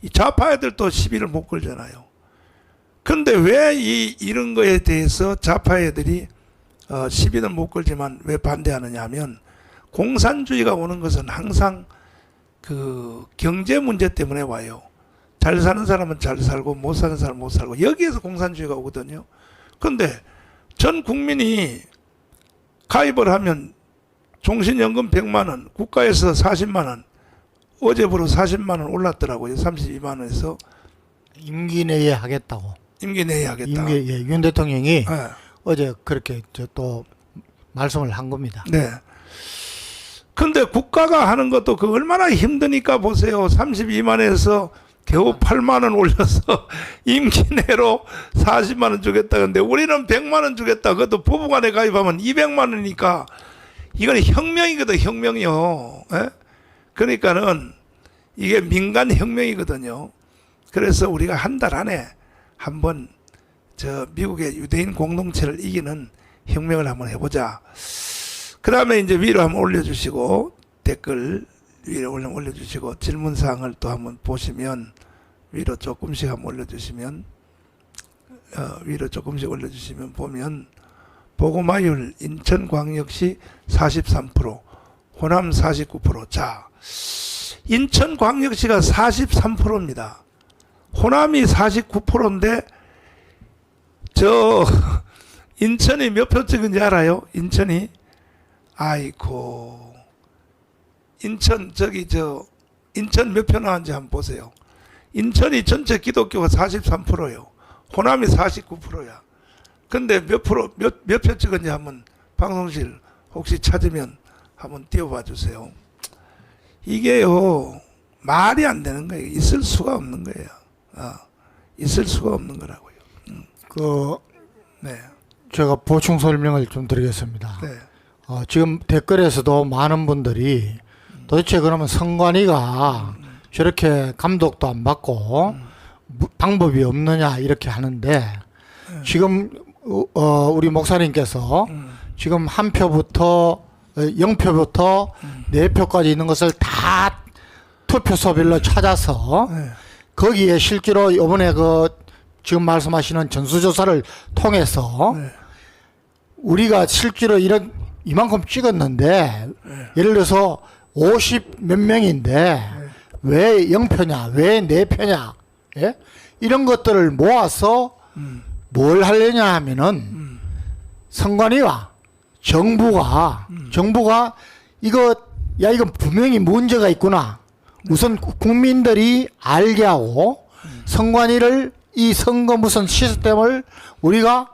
[SPEAKER 3] 이 좌파 애들도 시비를 못 걸잖아요. 근데 왜 이런 거에 대해서 좌파 애들이 시비는 못 걸지만 왜 반대하느냐 하면, 공산주의가 오는 것은 항상 그 경제 문제 때문에 와요. 잘 사는 사람은 잘 살고 못 사는 사람은 못 살고, 여기에서 공산주의가 오거든요. 근데 전 국민이 가입을 하면 종신연금 100만 원, 국가에서 40만 원, 어제부로 40만 원 올랐더라고요. 32만 원에서.
[SPEAKER 4] 임기 내에 하겠다고.
[SPEAKER 3] 임기 내에 하겠다.
[SPEAKER 4] 윤 대통령이
[SPEAKER 3] 네.
[SPEAKER 4] 어제 그렇게 또 말씀을 한 겁니다.
[SPEAKER 3] 네. 근데 국가가 하는 것도 그 얼마나 힘드니까 보세요. 32만에서 겨우 8만 원 올려서 임기 내로 40만 원 주겠다. 근데 우리는 100만 원 주겠다. 그것도 부부간에 가입하면 200만 원이니까 이건 혁명이거든, 혁명이요. 에? 그러니까는 이게 민간 혁명이거든요. 그래서 우리가 한 달 안에 한번 미국의 유대인 공동체를 이기는 혁명을 한번 해보자. 그 다음에 이제 위로 한번 올려주시고, 댓글 위로 올려주시고, 질문사항을 또 한번 보시면, 위로 조금씩 한번 올려주시면, 위로 조금씩 올려주시면 보면, 보고마율 인천광역시 43%, 호남 49%. 자, 인천광역시가 43%입니다. 호남이 49%인데, 인천이 몇 표 찍은지 알아요? 인천이? 아이고. 인천 몇 표 나왔는지 한번 보세요. 인천이 전체 기독교가 43%예요. 호남이 49%야. 근데 몇 표 찍은지 한번 방송실 혹시 찾으면 한번 띄워봐 주세요. 이게요, 말이 안 되는 거예요. 있을 수가 없는 거예요. 있을 수가 없는 거라고요.
[SPEAKER 4] 네. 제가 보충 설명을 좀 드리겠습니다.
[SPEAKER 3] 네.
[SPEAKER 4] 지금 댓글에서도 많은 분들이 도대체 그러면 선관위가 저렇게 감독도 안 받고 방법이 없느냐 이렇게 하는데, 지금 우리 목사님께서 지금 한 표부터 0표부터 4표까지 있는 것을 다 투표소별로 찾아서 거기에 실제로 이번에 지금 말씀하시는 전수조사를 통해서 우리가 실제로 이만큼 찍었는데, 예를 들어서 50 몇 명인데 왜 0표냐, 왜 4표냐, 예? 이런 것들을 모아서 뭘 하려냐 하면은 선관위와 정부가 이건 분명히 문제가 있구나. 우선 국민들이 알게 하고 선관위를, 이 선거 무슨 시스템을 우리가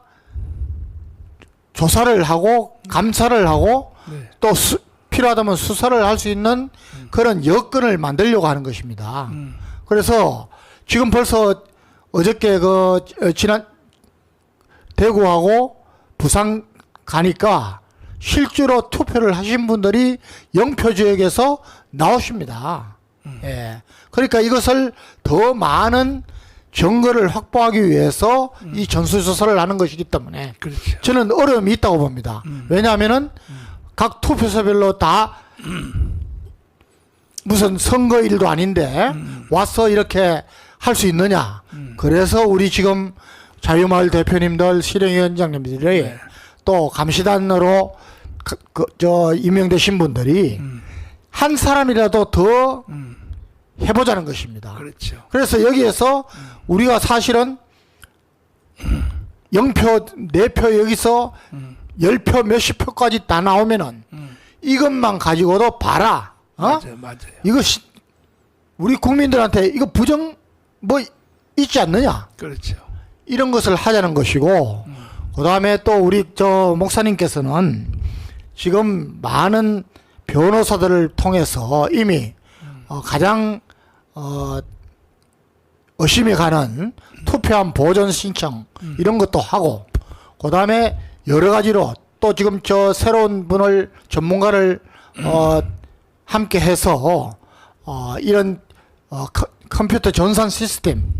[SPEAKER 4] 조사를 하고 감사를 하고 또 필요하다면 수사를 할 수 있는 그런 여건을 만들려고 하는 것입니다. 그래서 지금 벌써 어저께 지난 대구하고 부산 가니까 실제로 투표를 하신 분들이 0표 지역에서 나오십니다. 예. 그러니까 이것을 더 많은 증거를 확보하기 위해서 이 전수조사를 하는 것이기 때문에
[SPEAKER 3] 그렇죠.
[SPEAKER 4] 저는 어려움이 있다고 봅니다. 왜냐하면은 각 투표소별로 다 무슨 선거일도 아닌데 와서 이렇게 할 수 있느냐. 그래서 우리 지금 자유마을 대표님들, 실행위원장님들이 또 감시단으로 임명되신 분들이 한 사람이라도 더 해보자는 것입니다.
[SPEAKER 3] 그렇죠.
[SPEAKER 4] 그래서 여기에서 우리가 사실은 0표, 4표 여기서 10표, 몇십 표까지 다 나오면은 이것만 가지고도 봐라.
[SPEAKER 3] 맞아요.
[SPEAKER 4] 이거 우리 국민들한테 이거 부정 뭐 있지 않느냐.
[SPEAKER 3] 그렇죠.
[SPEAKER 4] 이런 것을 하자는 것이고, 그 다음에 또 우리 목사님께서는 지금 많은 변호사들을 통해서 이미 가장 의심이 가는 투표함 보존 신청 이런 것도 하고, 그 다음에 여러 가지로 또 지금 새로운 분을 전문가를 함께 해서 이런 컴퓨터 전산 시스템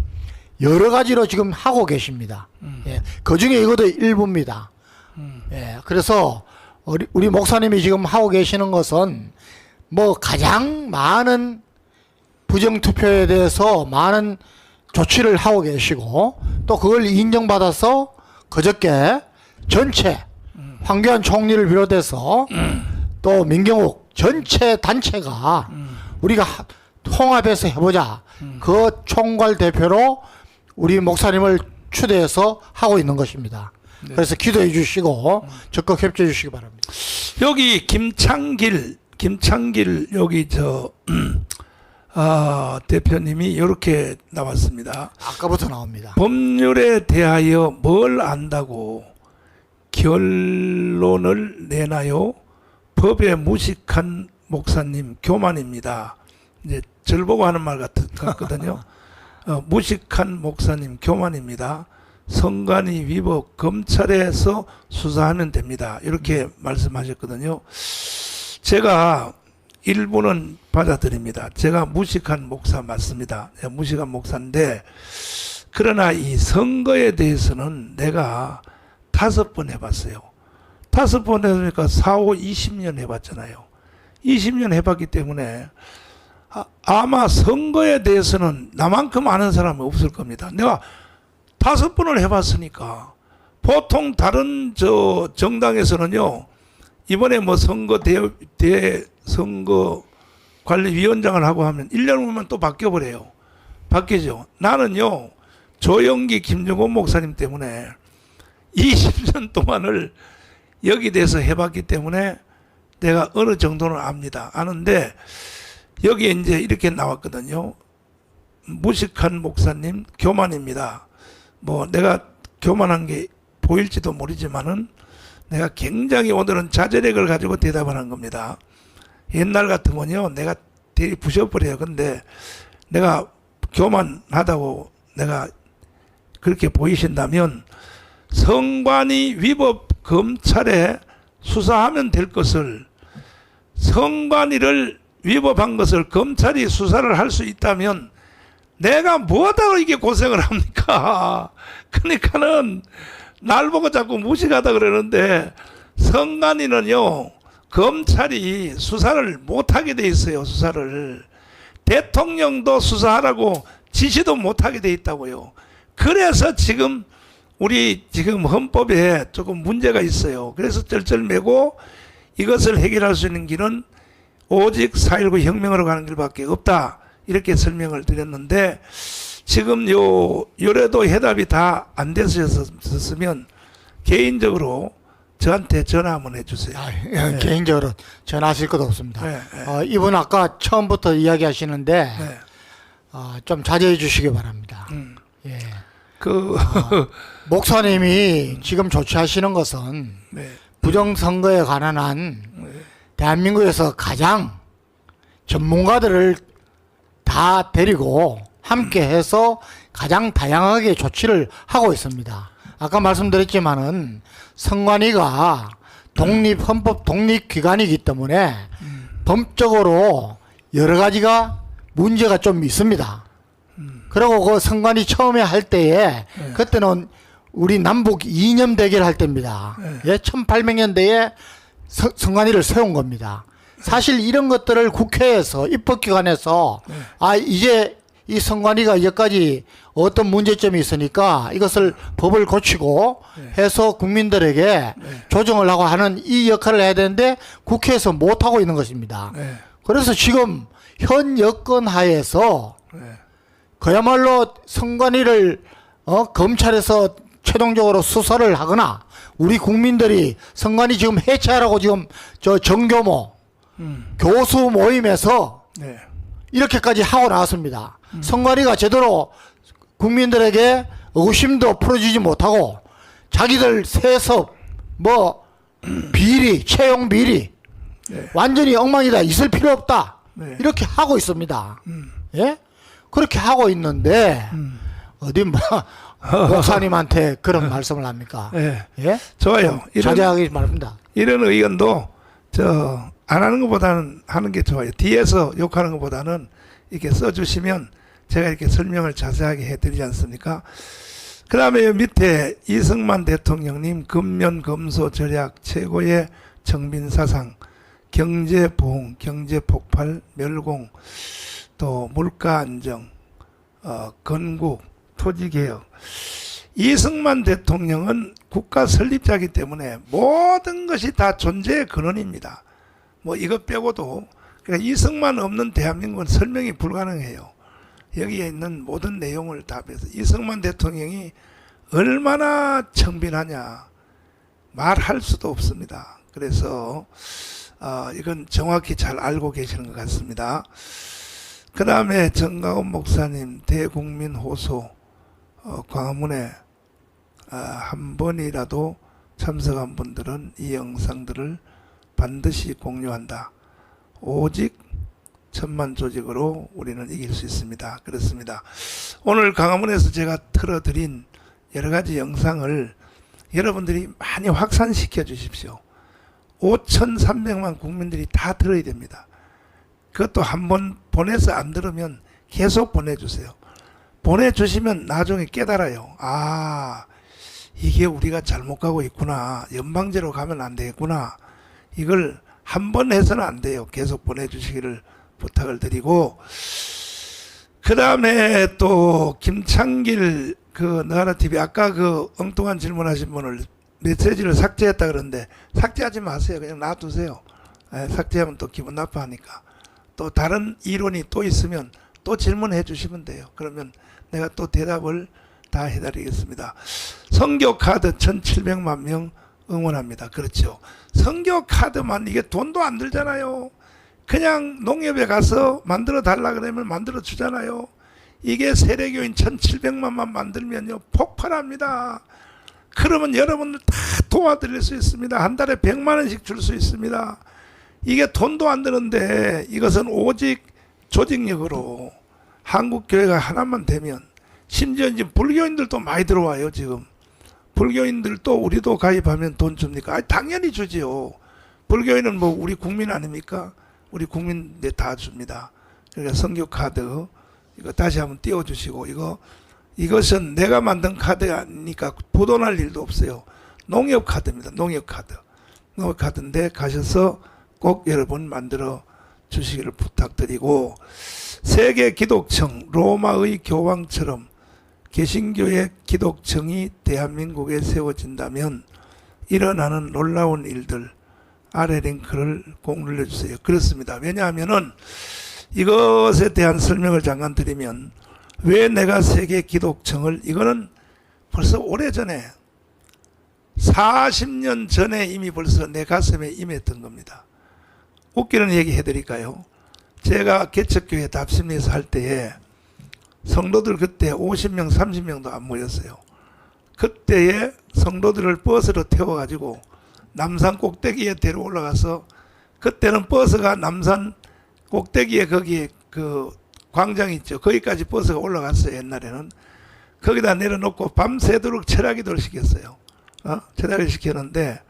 [SPEAKER 4] 여러 가지로 지금 하고 계십니다. 예, 그 중에 이것도 일부입니다. 예, 그래서 우리 목사님이 지금 하고 계시는 것은 뭐 가장 많은 부정투표에 대해서 많은 조치를 하고 계시고, 또 그걸 인정받아서 그저께 전체 황교안 총리를 비롯해서 또 민경욱 전체 단체가 우리가 통합해서 해보자. 그 총괄 대표로 우리 목사님을 추대해서 하고 있는 것입니다. 그래서 기도해 주시고 적극 협조해 주시기 바랍니다.
[SPEAKER 3] 여기 김창길 여기 대표님이 이렇게 나왔습니다.
[SPEAKER 4] 아까부터 나옵니다.
[SPEAKER 3] 법률에 대하여 뭘 안다고 결론을 내나요? 법에 무식한 목사님 교만입니다. 이제 절 보고 하는 말 같거든요. 무식한 목사님 교만입니다. 선관위 위법 검찰에서 수사하면 됩니다. 이렇게 말씀하셨거든요. 제가 일부는 받아들입니다. 제가 무식한 목사 맞습니다. 무식한 목사인데, 그러나 이 선거에 대해서는 내가 5번 해봤어요. 5번 해보니까 4, 5, 20년 해봤잖아요. 20년 해봤기 때문에 아마 선거에 대해서는 나만큼 아는 사람이 없을 겁니다. 내가 5번을 해봤으니까. 보통 다른 정당에서는요, 이번에 뭐 선거관리위원장을 하고 하면 1년 후면 또 바뀌어버려요. 바뀌죠. 나는요, 조영기, 김정원 목사님 때문에 20년 동안을 여기 대해서 해봤기 때문에 내가 어느 정도는 압니다. 아는데 여기에 이제 이렇게 나왔거든요. 무식한 목사님 교만입니다. 뭐 내가 교만한 게 보일지도 모르지만은 내가 굉장히 오늘은 자제력을 가지고 대답하는 겁니다. 옛날 같으면요, 내가 대리 부셔버려요. 근데 내가 교만하다고 내가 그렇게 보이신다면 선관위 위법 검찰에 수사하면 될 것을, 선관위를 위법한 것을 검찰이 수사를 할 수 있다면 내가 뭐하다고 이게 고생을 합니까? 그러니까는 날 보고 자꾸 무식하다 그러는데, 선관위는요, 검찰이 수사를 못하게 돼 있어요. 수사를. 대통령도 수사하라고 지시도 못하게 돼 있다고요. 그래서 지금 우리 지금 헌법에 조금 문제가 있어요. 그래서 쩔쩔매고 이것을 해결할 수 있는 길은 오직 4.19 혁명으로 가는 길밖에 없다, 이렇게 설명을 드렸는데, 지금 요래도 해답이 다 안 됐었으면 개인적으로 저한테 전화 한번 해주세요.
[SPEAKER 4] 개인적으로 전화하실 것도 없습니다.
[SPEAKER 3] 네,
[SPEAKER 4] 이분 아까 처음부터 이야기하시는데
[SPEAKER 3] 네.
[SPEAKER 4] 좀 자제해 주시기 바랍니다. 예. 목사님이 지금 조치하시는 것은
[SPEAKER 3] 네.
[SPEAKER 4] 부정선거에 관한 한 대한민국에서 가장 전문가들을 다 데리고 함께 해서 가장 다양하게 조치를 하고 있습니다. 아까 말씀드렸지만은 선관위가 헌법 독립기관이기 때문에 법적으로 여러 가지가 문제가 좀 있습니다. 그리고 그 선관위 처음에 할 때에 그때는 우리 남북 이념 대결 할 때입니다. 예, 1800년대에 선관위를 세운 겁니다. 사실 이런 것들을 국회에서 입법기관에서 이제 이 선관위가 여기까지 어떤 문제점이 있으니까 이것을 법을 고치고 해서 국민들에게 조정을 하고 하는 이 역할을 해야 되는데 국회에서 못하고 있는 것입니다. 그래서 지금 현 여건 하에서 그야말로 선관위를 검찰에서 최종적으로 수사를 하거나 우리 국민들이 선관위 지금 해체하라고 지금 정교모 교수 모임에서 이렇게까지 하고 나왔습니다. 선관위가 제대로 국민들에게 의구심도 풀어주지 못하고 자기들 세습 비리 채용 비리 완전히 엉망이다, 있을 필요 없다, 이렇게 하고 있습니다. 예? 그렇게 하고 있는데 어디 목사님한테 그런 말씀을 합니까? 예?
[SPEAKER 3] 좋아요.
[SPEAKER 4] 자제하기 바랍니다.
[SPEAKER 3] 이런 의견도 안 하는 것보다는 하는 게 좋아요. 뒤에서 욕하는 것보다는 이렇게 써주시면 제가 이렇게 설명을 자세하게 해드리지 않습니까? 그 다음에 밑에 이승만 대통령님 근면검소 절약 최고의 정빈사상, 경제부흥, 경제폭발, 멸공, 또 물가안정, 건국, 토지개혁. 이승만 대통령은 국가 설립자이기 때문에 모든 것이 다 존재의 근원입니다. 뭐 이것 빼고도, 그러니까 이승만 없는 대한민국은 설명이 불가능해요. 여기에 있는 모든 내용을 다 빼서 이승만 대통령이 얼마나 청빈하냐 말할 수도 없습니다. 그래서 이건 정확히 잘 알고 계시는 것 같습니다. 그 다음에 정가원 목사님 대국민 호소, 광화문에 한 번이라도 참석한 분들은 이 영상들을 반드시 공유한다. 오직 천만 조직으로 우리는 이길 수 있습니다. 그렇습니다. 오늘 광화문에서 제가 틀어드린 여러 가지 영상을 여러분들이 많이 확산시켜 주십시오. 5,300만 국민들이 다 들어야 됩니다. 그것도 한번 보내서 안 들으면 계속 보내주세요. 보내주시면 나중에 깨달아요. 이게 우리가 잘못 가고 있구나. 연방제로 가면 안 되겠구나. 이걸 한 번 해서는 안 돼요. 계속 보내주시기를 부탁을 드리고, 그 다음에 또 김창길 그 너하나TV 아까 그 엉뚱한 질문하신 분을 메시지를 삭제했다 그러는데 삭제하지 마세요. 그냥 놔두세요. 삭제하면 또 기분 나빠하니까. 또 다른 이론이 또 있으면 또 질문해 주시면 돼요. 그러면 내가 또 대답을 다 해드리겠습니다. 선교 카드 1700만 명 응원합니다. 그렇죠. 선교 카드만 이게 돈도 안 들잖아요. 그냥 농협에 가서 만들어 달라 그러면 만들어 주잖아요. 이게 세례교인 1700만만 만들면요 폭발합니다. 그러면 여러분들 다 도와드릴 수 있습니다. 한 달에 100만 원씩 줄 수 있습니다. 이게 돈도 안 드는데 이것은 오직 조직력으로 한국교회가 하나만 되면, 심지어 이제 불교인들도 많이 들어와요. 지금 불교인들도 우리도 가입하면 돈 줍니까? 당연히 주지요. 불교인은 뭐 우리 국민 아닙니까? 우리 국민들 다 줍니다. 그러니까 선교 카드 이거 다시 한번 띄워주시고, 이것은 내가 만든 카드니까 부도날 일도 없어요. 농협 카드입니다. 농협 카드. 농협 카드인데 가셔서 꼭 여러분 만들어 주시기를 부탁드리고, 세계 기독청 로마의 교황처럼 개신교의 기독청이 대한민국에 세워진다면 일어나는 놀라운 일들 아래 링크를 꼭 눌러주세요. 그렇습니다. 왜냐하면은 이것에 대한 설명을 잠깐 드리면, 왜 내가 세계 기독청을, 이거는 벌써 오래전에 40년 전에 이미 벌써 내 가슴에 임했던 겁니다. 웃기는 얘기 해드릴까요? 제가 개척교회 답심리에서 할 때에 성도들 그때 50명 30명도 안 모였어요. 그때에 성도들을 버스로 태워가지고 남산 꼭대기에 데려 올라가서, 그때는 버스가 남산 꼭대기에 거기에 그 광장 있죠. 거기까지 버스가 올라갔어요. 옛날에는. 거기다 내려놓고 밤새도록 철야기도를 시켰어요. 철야기를 시켰는데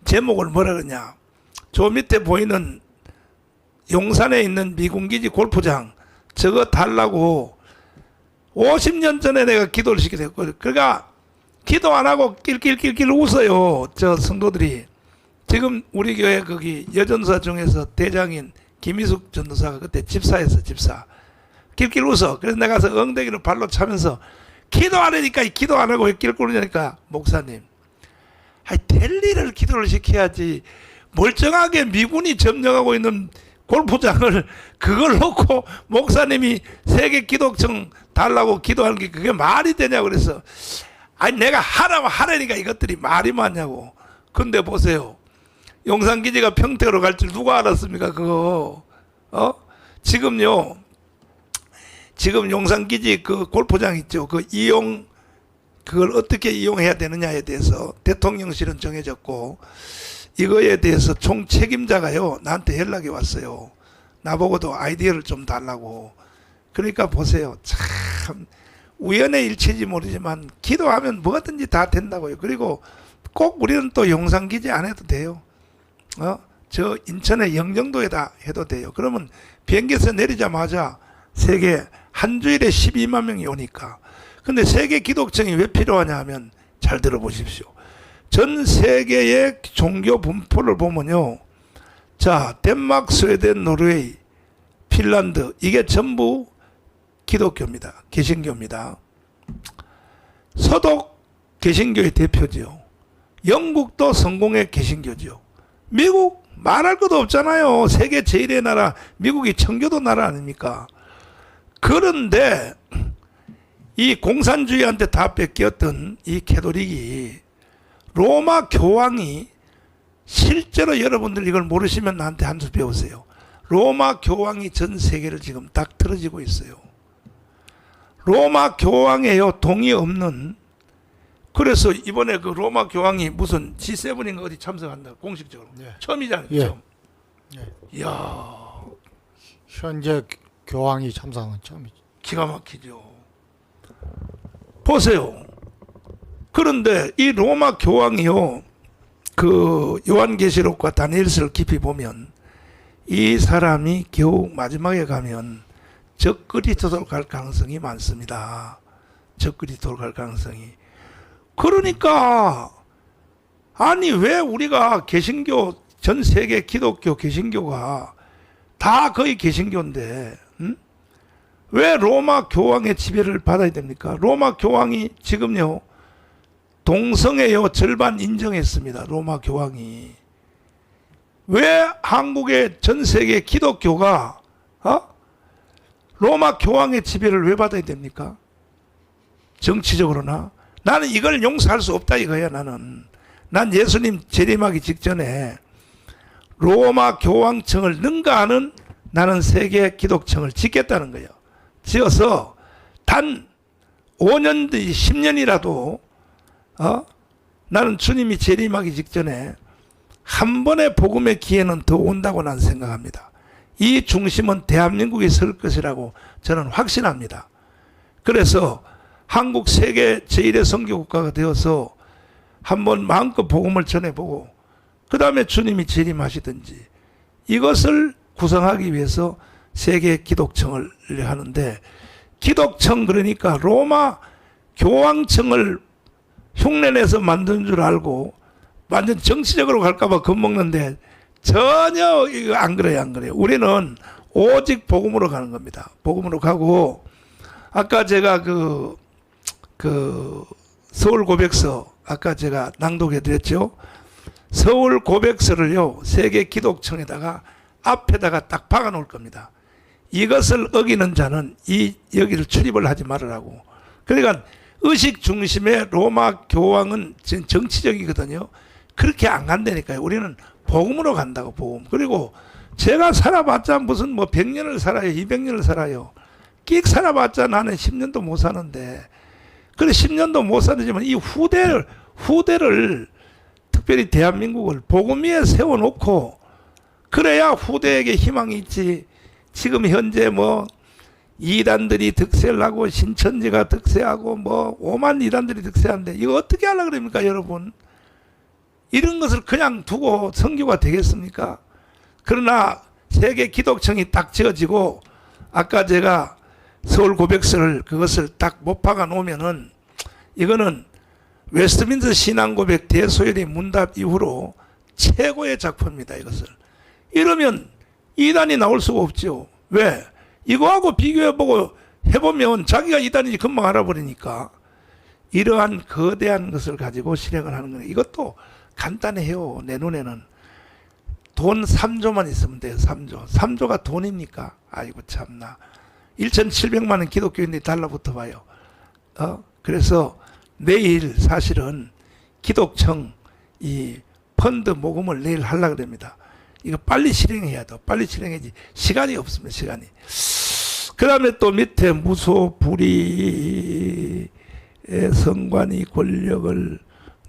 [SPEAKER 3] 제목을 뭐라 그러냐. 저 밑에 보이는 용산에 있는 미군기지 골프장 저거 달라고 50년 전에 내가 기도를 시켰거든요. 그러니까 기도 안 하고 낄낄낄낄 웃어요. 저 성도들이. 지금 우리 교회 거기 여전사 중에서 대장인 김희숙 전도사가 그때 집사였어. 집사. 낄낄 웃어. 그래서 내가 가서 엉덩이를 발로 차면서 기도 안 하니까 기도 안 하고 왜 낄낄 웃냐니까, 목사님, 될 일을 기도를 시켜야지 멀쩡하게 미군이 점령하고 있는 골프장을 그걸 놓고 목사님이 세계 기독청 달라고 기도하는 게 그게 말이 되냐고. 그래서 내가 하라고 하라니까 이것들이 말이 많냐고. 근데 보세요. 용산기지가 평택으로 갈 줄 누가 알았습니까? 그거. 지금요. 지금 용산기지 그 골프장 있죠. 그 그걸 어떻게 이용해야 되느냐에 대해서 대통령실은 정해졌고, 이거에 대해서 총 책임자가요 나한테 연락이 왔어요. 나보고도 아이디어를 좀 달라고. 그러니까 보세요. 참 우연의 일치인지 모르지만 기도하면 뭐든지 다 된다고요. 그리고 꼭 우리는 또 용산기지 안 해도 돼요. 저 인천의 영종도에다 해도 돼요. 그러면 비행기에서 내리자마자 세계 한 주일에 12만 명이 오니까. 근데 세계 기독청이 왜 필요하냐 하면, 잘 들어보십시오. 전 세계의 종교 분포를 보면요. 자, 덴마크, 스웨덴, 노르웨이, 핀란드, 이게 전부 기독교입니다. 개신교입니다. 서독 개신교의 대표지요. 영국도 성공의 개신교지요. 미국 말할 것도 없잖아요. 세계 제1의 나라, 미국이 청교도 나라 아닙니까? 그런데 이 공산주의한테 다 뺏겼던 이 캐톨릭이, 로마 교황이, 실제로 여러분들 이걸 모르시면 나한테 한 수 배우세요. 로마 교황이 전 세계를 지금 딱 틀어지고 있어요. 로마 교황에요 동의 없는. 그래서 이번에 그 로마 교황이 무슨 G7인가 어디 참석한다 공식적으로.
[SPEAKER 4] 네.
[SPEAKER 3] 처음이잖아요.
[SPEAKER 4] 예.
[SPEAKER 3] 처음.
[SPEAKER 4] 예.
[SPEAKER 3] 이야,
[SPEAKER 4] 현재 교황이 참석한 처음이죠.
[SPEAKER 3] 기가 막히죠. 보세요. 그런데 이 로마 교황이요, 그 요한계시록과 다니엘서를 깊이 보면 이 사람이 겨우 마지막에 가면 적그리스도로 갈 가능성이 많습니다. 적그리 돌아갈 가능성이. 그러니까 아니 왜 우리가 개신교 전 세계 기독교 개신교가 다 거의 개신교인데 왜 로마 교황의 지배를 받아야 됩니까? 로마 교황이 지금요 동성애요 절반 인정했습니다. 로마 교황이. 왜 한국의 전 세계 기독교가 로마 교황의 지배를 왜 받아야 됩니까? 정치적으로나. 나는 이걸 용서할 수 없다 이거야. 난 예수님 재림하기 직전에 로마 교황청을 능가하는 나는 세계 기독청을 짓겠다는 거예요. 지어서 단 5년 뒤 10년이라도 나는 주님이 재림하기 직전에 한 번의 복음의 기회는 더 온다고 난 생각합니다. 이 중심은 대한민국이 설 것이라고 저는 확신합니다. 그래서 한국 세계 제1의 선교국가가 되어서 한번 마음껏 복음을 전해보고 그 다음에 주님이 재림하시든지 이것을 구성하기 위해서 세계 기독청을 하는데, 기독청 그러니까 로마 교황청을 흉내내서 만든 줄 알고 완전 정치적으로 갈까봐 겁먹는데 전혀 이거 안 그래요. 우리는 오직 복음으로 가는 겁니다. 복음으로 가고, 아까 제가 그 서울 고백서 아까 제가 낭독해 드렸죠. 서울 고백서를요 세계 기독청에다가 앞에다가 딱 박아 놓을 겁니다. 이것을 어기는 자는 여기를 출입을 하지 말으라고. 그러니까 의식 중심의 로마 교황은 정치적이거든요. 그렇게 안 간다니까요. 우리는 복음으로 간다고, 복음. 그리고 제가 살아봤자 무슨 뭐 100년을 살아요, 200년을 살아요. 끽 살아봤자 나는 10년도 못 사는데, 그래 10년도 못 사지만 이 후대를 특별히 대한민국을 복음 위에 세워놓고 그래야 후대에게 희망이 있지. 지금 현재 뭐 이단들이 득세를 하고 신천지가 득세하고 뭐 오만 이단들이 득세하는데 이거 어떻게 하려고 그럽니까 여러분? 이런 것을 그냥 두고 선교가 되겠습니까? 그러나 세계 기독청이 딱 지어지고 아까 제가 서울 고백서를 그것을 딱 못 박아 놓으면은 이거는 웨스트민스터 신앙고백 대소열의 문답 이후로 최고의 작품입니다. 이것을 이러면 이단이 나올 수가 없죠. 왜? 이거하고 비교해보고 해보면 자기가 이단인지 금방 알아버리니까. 이러한 거대한 것을 가지고 실행을 하는 거예요. 이것도 간단해요. 내 눈에는 돈 3조만 있으면 돼요. 3조가 돈입니까? 아이고 참나. 1,700만 원 기독교인들이 달라붙어 봐요. 그래서 내일 사실은 기독청 이 펀드 모금을 내일 하려고 합니다. 이거 빨리 실행해야 돼. 빨리 실행해야지. 시간이 없습니다. 시간이. 그 다음에 또 밑에 무소 불의의 성관이 권력을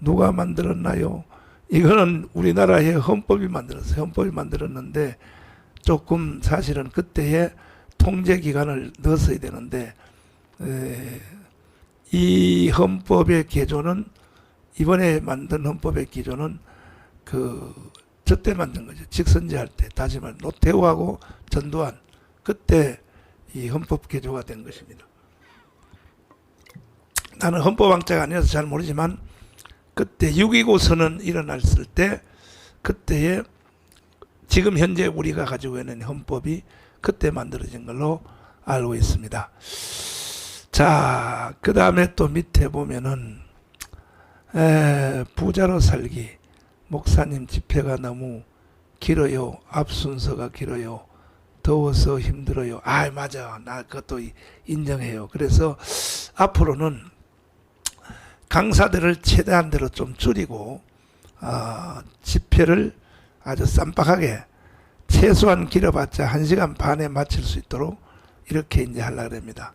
[SPEAKER 3] 누가 만들었나요? 이거는 우리나라의 헌법이 만들었어요. 헌법이 만들었는데 조금 사실은 그때에 통제기간을 넣었어야 되는데 이 헌법의 개조는 이번에 만든 헌법의 기조는 저때 만든 거죠. 직선제 할 때. 다시 말해 노태우하고 전두환 그때 이 헌법 개조가 된 것입니다. 나는 헌법학자가 아니어서 잘 모르지만 그때 6.29 선언 일어났을 때 그때에 지금 현재 우리가 가지고 있는 헌법이 그때 만들어진 걸로 알고 있습니다. 자, 그 다음에 또 밑에 보면은 부자로 살기 목사님 집회가 너무 길어요. 앞 순서가 길어요. 더워서 힘들어요. 아 맞아. 나 그것도 인정해요. 그래서 앞으로는 강사들을 최대한대로 좀 줄이고 집회를 아주 쌈박하게 최소한 길어봤자 1시간 반에 마칠 수 있도록 이렇게 이제 하려고 합니다.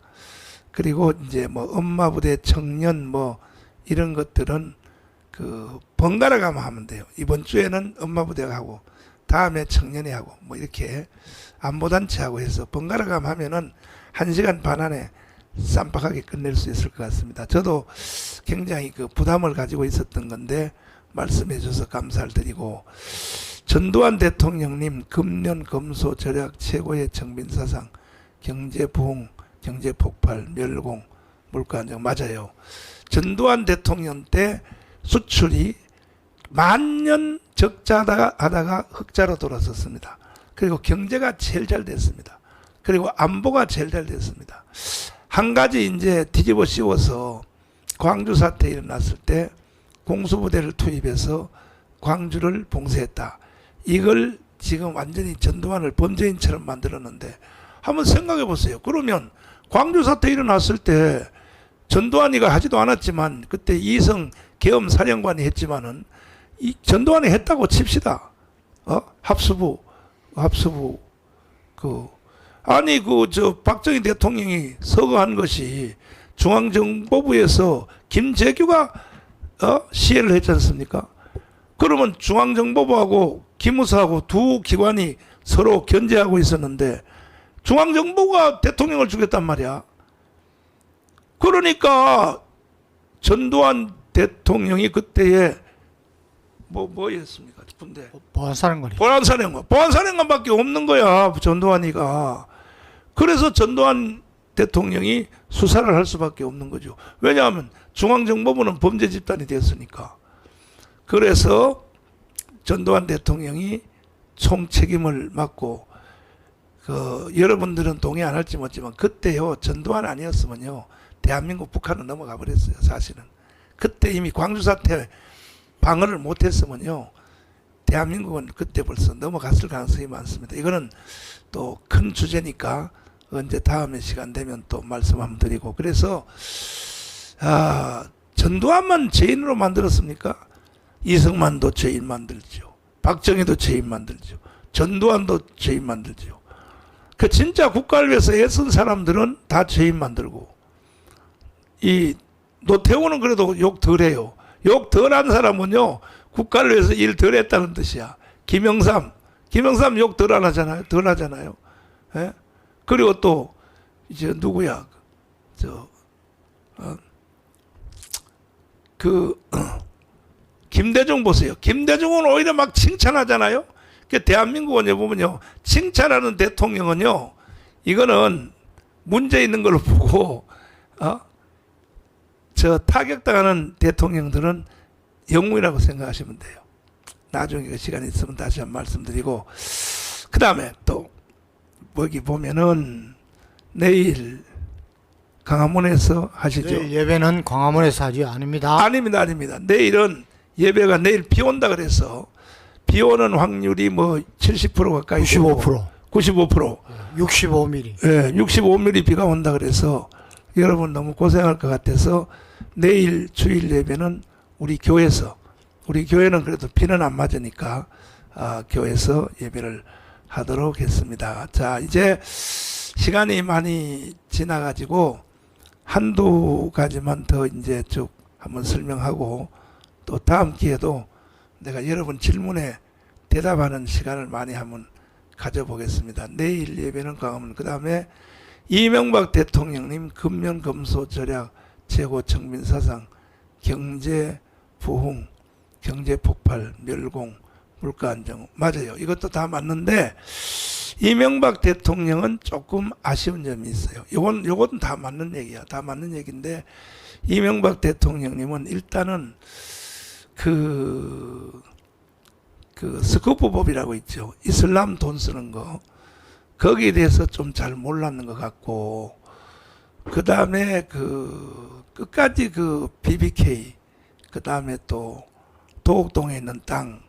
[SPEAKER 3] 그리고 이제 뭐 엄마 부대 청년 뭐 이런 것들은 번갈아 가면 하면 돼요. 이번 주에는 엄마 부대가 하고 다음에 청년이 하고 뭐 이렇게 안보단체 하고 해서 번갈아 가면 하면은 1시간 반 안에 쌈박하게 끝낼 수 있을 것 같습니다. 저도 굉장히 부담을 가지고 있었던 건데 말씀해 주셔서 감사를 드리고, 전두환 대통령님 금년 금소 절약 최고의 정빈사상 경제부흥 경제폭발 멸공 물가 안정 맞아요. 전두환 대통령 때 수출이 만년 적자하다가 흑자로 돌아섰습니다. 그리고 경제가 제일 잘 됐습니다. 그리고 안보가 제일 잘 됐습니다. 한 가지 이제 뒤집어 씌워서 광주 사태 일어났을 때 공수부대를 투입해서 광주를 봉쇄했다. 이걸 지금 완전히 전두환을 범죄인처럼 만들었는데 한번 생각해 보세요. 그러면 광주 사태 일어났을 때 전두환이가 하지도 않았지만 그때 이성 계엄 사령관이 했지만은 이 전두환이 했다고 칩시다. 합수부 아니 박정희 대통령이 서거한 것이 중앙정보부에서 김재규가 시해를 했지 않습니까? 그러면 중앙정보부하고 기무사하고 두 기관이 서로 견제하고 있었는데 중앙정보가 대통령을 죽였단 말이야. 그러니까 전두환 대통령이 그때에 뭐였습니까? 군대
[SPEAKER 4] 보안사령관이.
[SPEAKER 3] 보안사령관밖에 없는 거야. 전두환이가. 그래서 전두환 대통령이 수사를 할 수밖에 없는 거죠. 왜냐하면 중앙정보부는 범죄 집단이 됐으니까. 그래서 전두환 대통령이 총책임을 맡고 여러분들은 동의 안 할지 모르지만 그때요 전두환 아니었으면요 대한민국 북한은 넘어가 버렸어요. 사실은 그때 이미 광주 사태 방어를 못했으면요 대한민국은 그때 벌써 넘어갔을 가능성이 많습니다. 이거는 또 큰 주제니까 언제 다음에 시간 되면 또 말씀 한번 드리고. 그래서 전두환만 죄인으로 만들었습니까? 이승만도 죄인 만들죠. 박정희도 죄인 만들죠. 전두환도 죄인 만들죠. 그 진짜 국가를 위해서 애쓴 사람들은 다 죄인 만들고, 이 노태우는 그래도 욕 덜해요. 욕 덜한 사람은요 국가를 위해서 일 덜 했다는 뜻이야. 김영삼 욕 덜 하잖아요. 예? 그리고 또 이제 누구야? 김대중 보세요. 김대중은 오히려 막 칭찬하잖아요. 대한민국은 보면요 칭찬하는 대통령은요 이거는 문제 있는 걸로 보고 타격당하는 대통령들은 영웅이라고 생각하시면 돼요. 나중에 시간 있으면 다시 한번 말씀드리고, 그 다음에 또 여기 보면은 내일 광화문에서 하시죠.
[SPEAKER 4] 네, 예배는 광화문에서 하지 아닙니다.
[SPEAKER 3] 아닙니다. 내일은 예배가 내일 비 온다 그래서 비 오는 확률이 70% 가까이
[SPEAKER 4] 95%.
[SPEAKER 3] 65mm. 예, 65mm 비가 온다 그래서 여러분 너무 고생할 것 같아서 내일 주일 예배는 우리 교회는 그래도 비는 안 맞으니까 교회에서 예배를 하도록 했습니다. 자, 이제 시간이 많이 지나가지고 한두 가지만 더 이제 쭉 한번 설명하고 또 다음 기회도 내가 여러분 질문에 대답하는 시간을 많이 한번 가져보겠습니다. 내일 예배는 광화문, 그 다음에 이명박 대통령님 근면검소절약 최고 청민사상 경제 부흥, 경제 폭발, 멸공, 물가 안정 맞아요. 이것도 다 맞는데 이명박 대통령은 조금 아쉬운 점이 있어요. 요건 다 맞는 얘기야. 다 맞는 얘기인데 이명박 대통령님은 일단은 그 스쿠프법이라고 있죠. 이슬람 돈 쓰는 거. 거기에 대해서 좀 잘 몰랐는 것 같고, 그 다음에 끝까지 BBK, 그 다음에 또 도곡동에 있는 땅,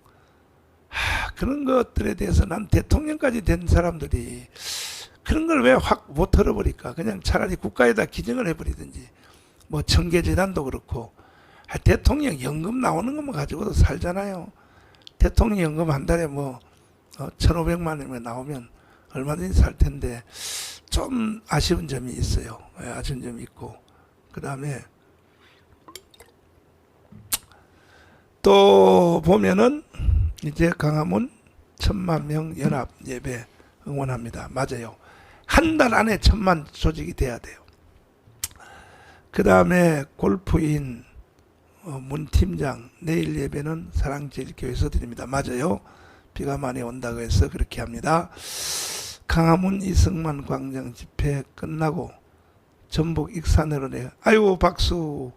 [SPEAKER 3] 그런 것들에 대해서 난 대통령까지 된 사람들이 그런 걸 왜 확 못 털어버릴까? 그냥 차라리 국가에다 기증을 해버리든지, 청계재단도 그렇고, 대통령 연금 나오는 것만 가지고도 살잖아요. 대통령 연금 한 달에 1,500만 원이면 나오면 얼마든지 살 텐데 좀 아쉬운 점이 있어요. 아쉬운 점이 있고, 그 다음에 또 보면은 이제 광화문 1,000만 명 연합 예배 응원합니다. 맞아요. 한 달 안에 1,000만 조직이 돼야 돼요. 그 다음에 골프인 문 팀장 내일 예배는 사랑제일교회에서 드립니다. 맞아요. 비가 많이 온다고 해서 그렇게 합니다. 광화문 이승만 광장 집회 끝나고 전북 익산으로 아이고 박수.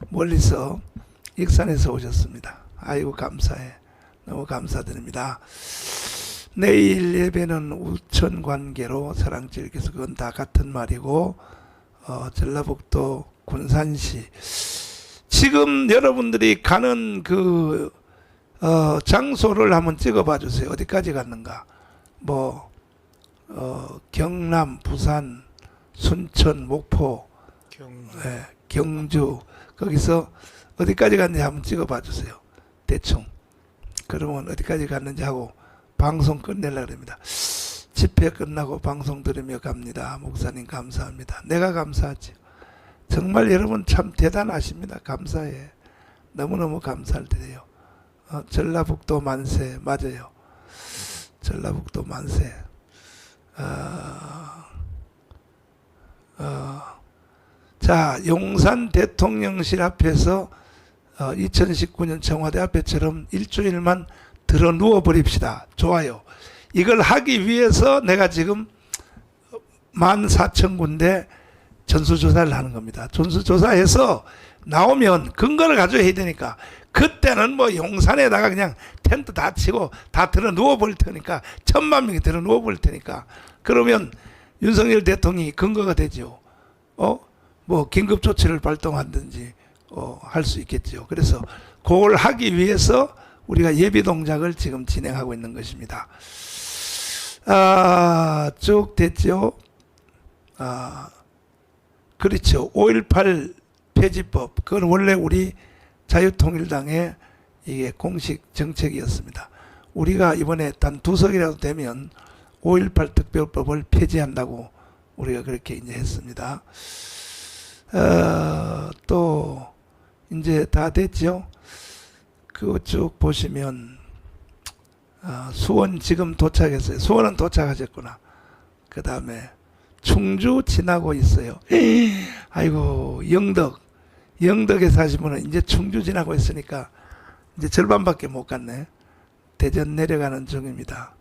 [SPEAKER 3] 멀리서 익산에서 오셨습니다. 아이고 감사해. 너무 감사드립니다. 내일 예배는 우천관계로 사랑제일교회에서 그건 다 같은 말이고 전라북도 군산시 지금 여러분들이 가는 그 장소를 한번 찍어봐 주세요. 어디까지 갔는가? 뭐 경남, 부산, 순천, 목포, 경주 거기서 어디까지 갔는지 한번 찍어봐 주세요. 대충. 그러면 어디까지 갔는지 하고 방송 끝내려고 합니다. 집회 끝나고 방송 들으며 갑니다. 목사님 감사합니다. 내가 감사하지. 정말 여러분 참 대단하십니다. 감사해. 너무너무 감사를 드려요. 전라북도 만세. 맞아요. 전라북도 만세. 자, 용산 대통령실 앞에서 2019년 청와대 앞에처럼 일주일만 들어 누워 버립시다. 좋아요. 이걸 하기 위해서 내가 지금 14,000군데 전수조사를 하는 겁니다. 전수조사해서 나오면 근거를 가져야 해야 되니까 그때는 뭐 용산에다가 그냥 텐트 다 치고 다 들어 누워 버릴 테니까 1,000만 명이 들어 누워 버릴 테니까 그러면 윤석열 대통령이 근거가 되죠. 뭐 긴급 조치를 발동하든지 할 수 있겠죠. 그래서 그걸 하기 위해서 우리가 예비 동작을 지금 진행하고 있는 것입니다. 쭉 됐죠. 그렇죠. 5.18 폐지법 그건 원래 우리 자유통일당의 이게 공식 정책이었습니다. 우리가 이번에 단 2석이라도 되면 5.18 특별법을 폐지한다고 우리가 그렇게 이제 했습니다. 또 이제 다 됐죠. 그거 쭉 보시면 수원 지금 도착했어요. 수원은 도착하셨구나. 그 다음에 충주 지나고 있어요. 아이고 영덕에 사신 분은 이제 충주 지나고 있으니까 이제 절반밖에 못 갔네. 대전 내려가는 중입니다.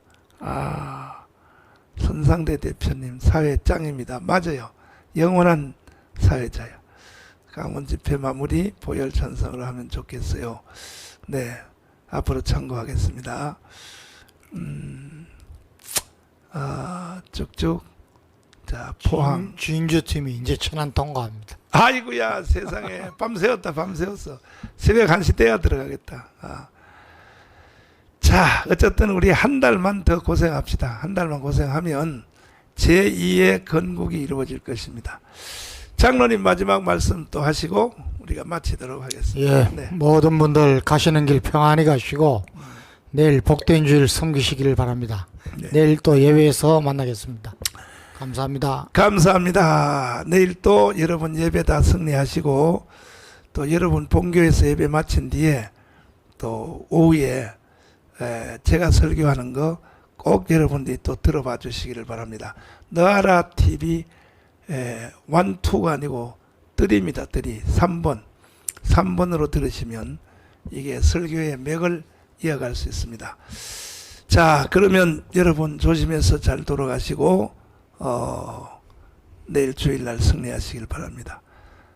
[SPEAKER 3] 손상대 대표님 사회 짱입니다. 맞아요. 영원한 사회자요. 강원 집회 마무리 보혈 찬성으로 하면 좋겠어요. 네, 앞으로 참고하겠습니다. 쭉쭉. 자, 포항
[SPEAKER 4] 진주팀이 이제 천안 통과합니다.
[SPEAKER 3] 아이고야 세상에 밤새웠다. 새벽 1시 돼야 들어가겠다. 자, 어쨌든 우리 한 달만 더 고생합시다. 한 달만 고생하면 제2의 건국이 이루어질 것입니다. 장로님 마지막 말씀 또 하시고 우리가 마치도록 하겠습니다.
[SPEAKER 4] 예,
[SPEAKER 3] 네.
[SPEAKER 4] 모든 분들 가시는 길 평안히 가시고 내일 복된 주일 섬기시기를 바랍니다.
[SPEAKER 3] 네.
[SPEAKER 4] 내일 또 예배에서 만나겠습니다. 감사합니다.
[SPEAKER 3] 감사합니다. 내일 또 여러분 예배 다 승리하시고 또 여러분 본교에서 예배 마친 뒤에 또 오후에 제가 설교하는 거 꼭 여러분들이 또 들어봐 주시기를 바랍니다. 너아라 TV 1, 2가 아니고 3입니다. 3. 3번으로 들으시면 이게 설교의 맥을 이어갈 수 있습니다. 자, 그러면 여러분 조심해서 잘 돌아가시고 내일 주일날 승리하시길 바랍니다.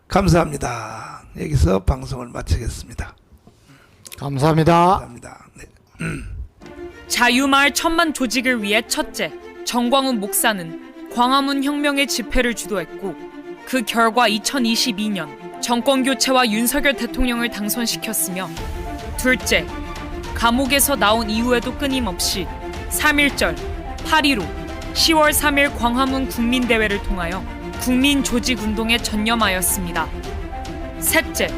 [SPEAKER 3] 감사합니다. 여기서 방송을 마치겠습니다.
[SPEAKER 4] 감사합니다.
[SPEAKER 3] 감사합니다. 네.
[SPEAKER 1] 자유마을 천만 조직을 위해 첫째, 정광훈 목사는 광화문 혁명의 집회를 주도했고 그 결과 2022년 정권교체와 윤석열 대통령을 당선시켰으며 둘째, 감옥에서 나온 이후에도 끊임없이 3.1절, 8.15, 10월 3일 광화문 국민대회를 통하여 국민조직운동에 전념하였습니다. 셋째,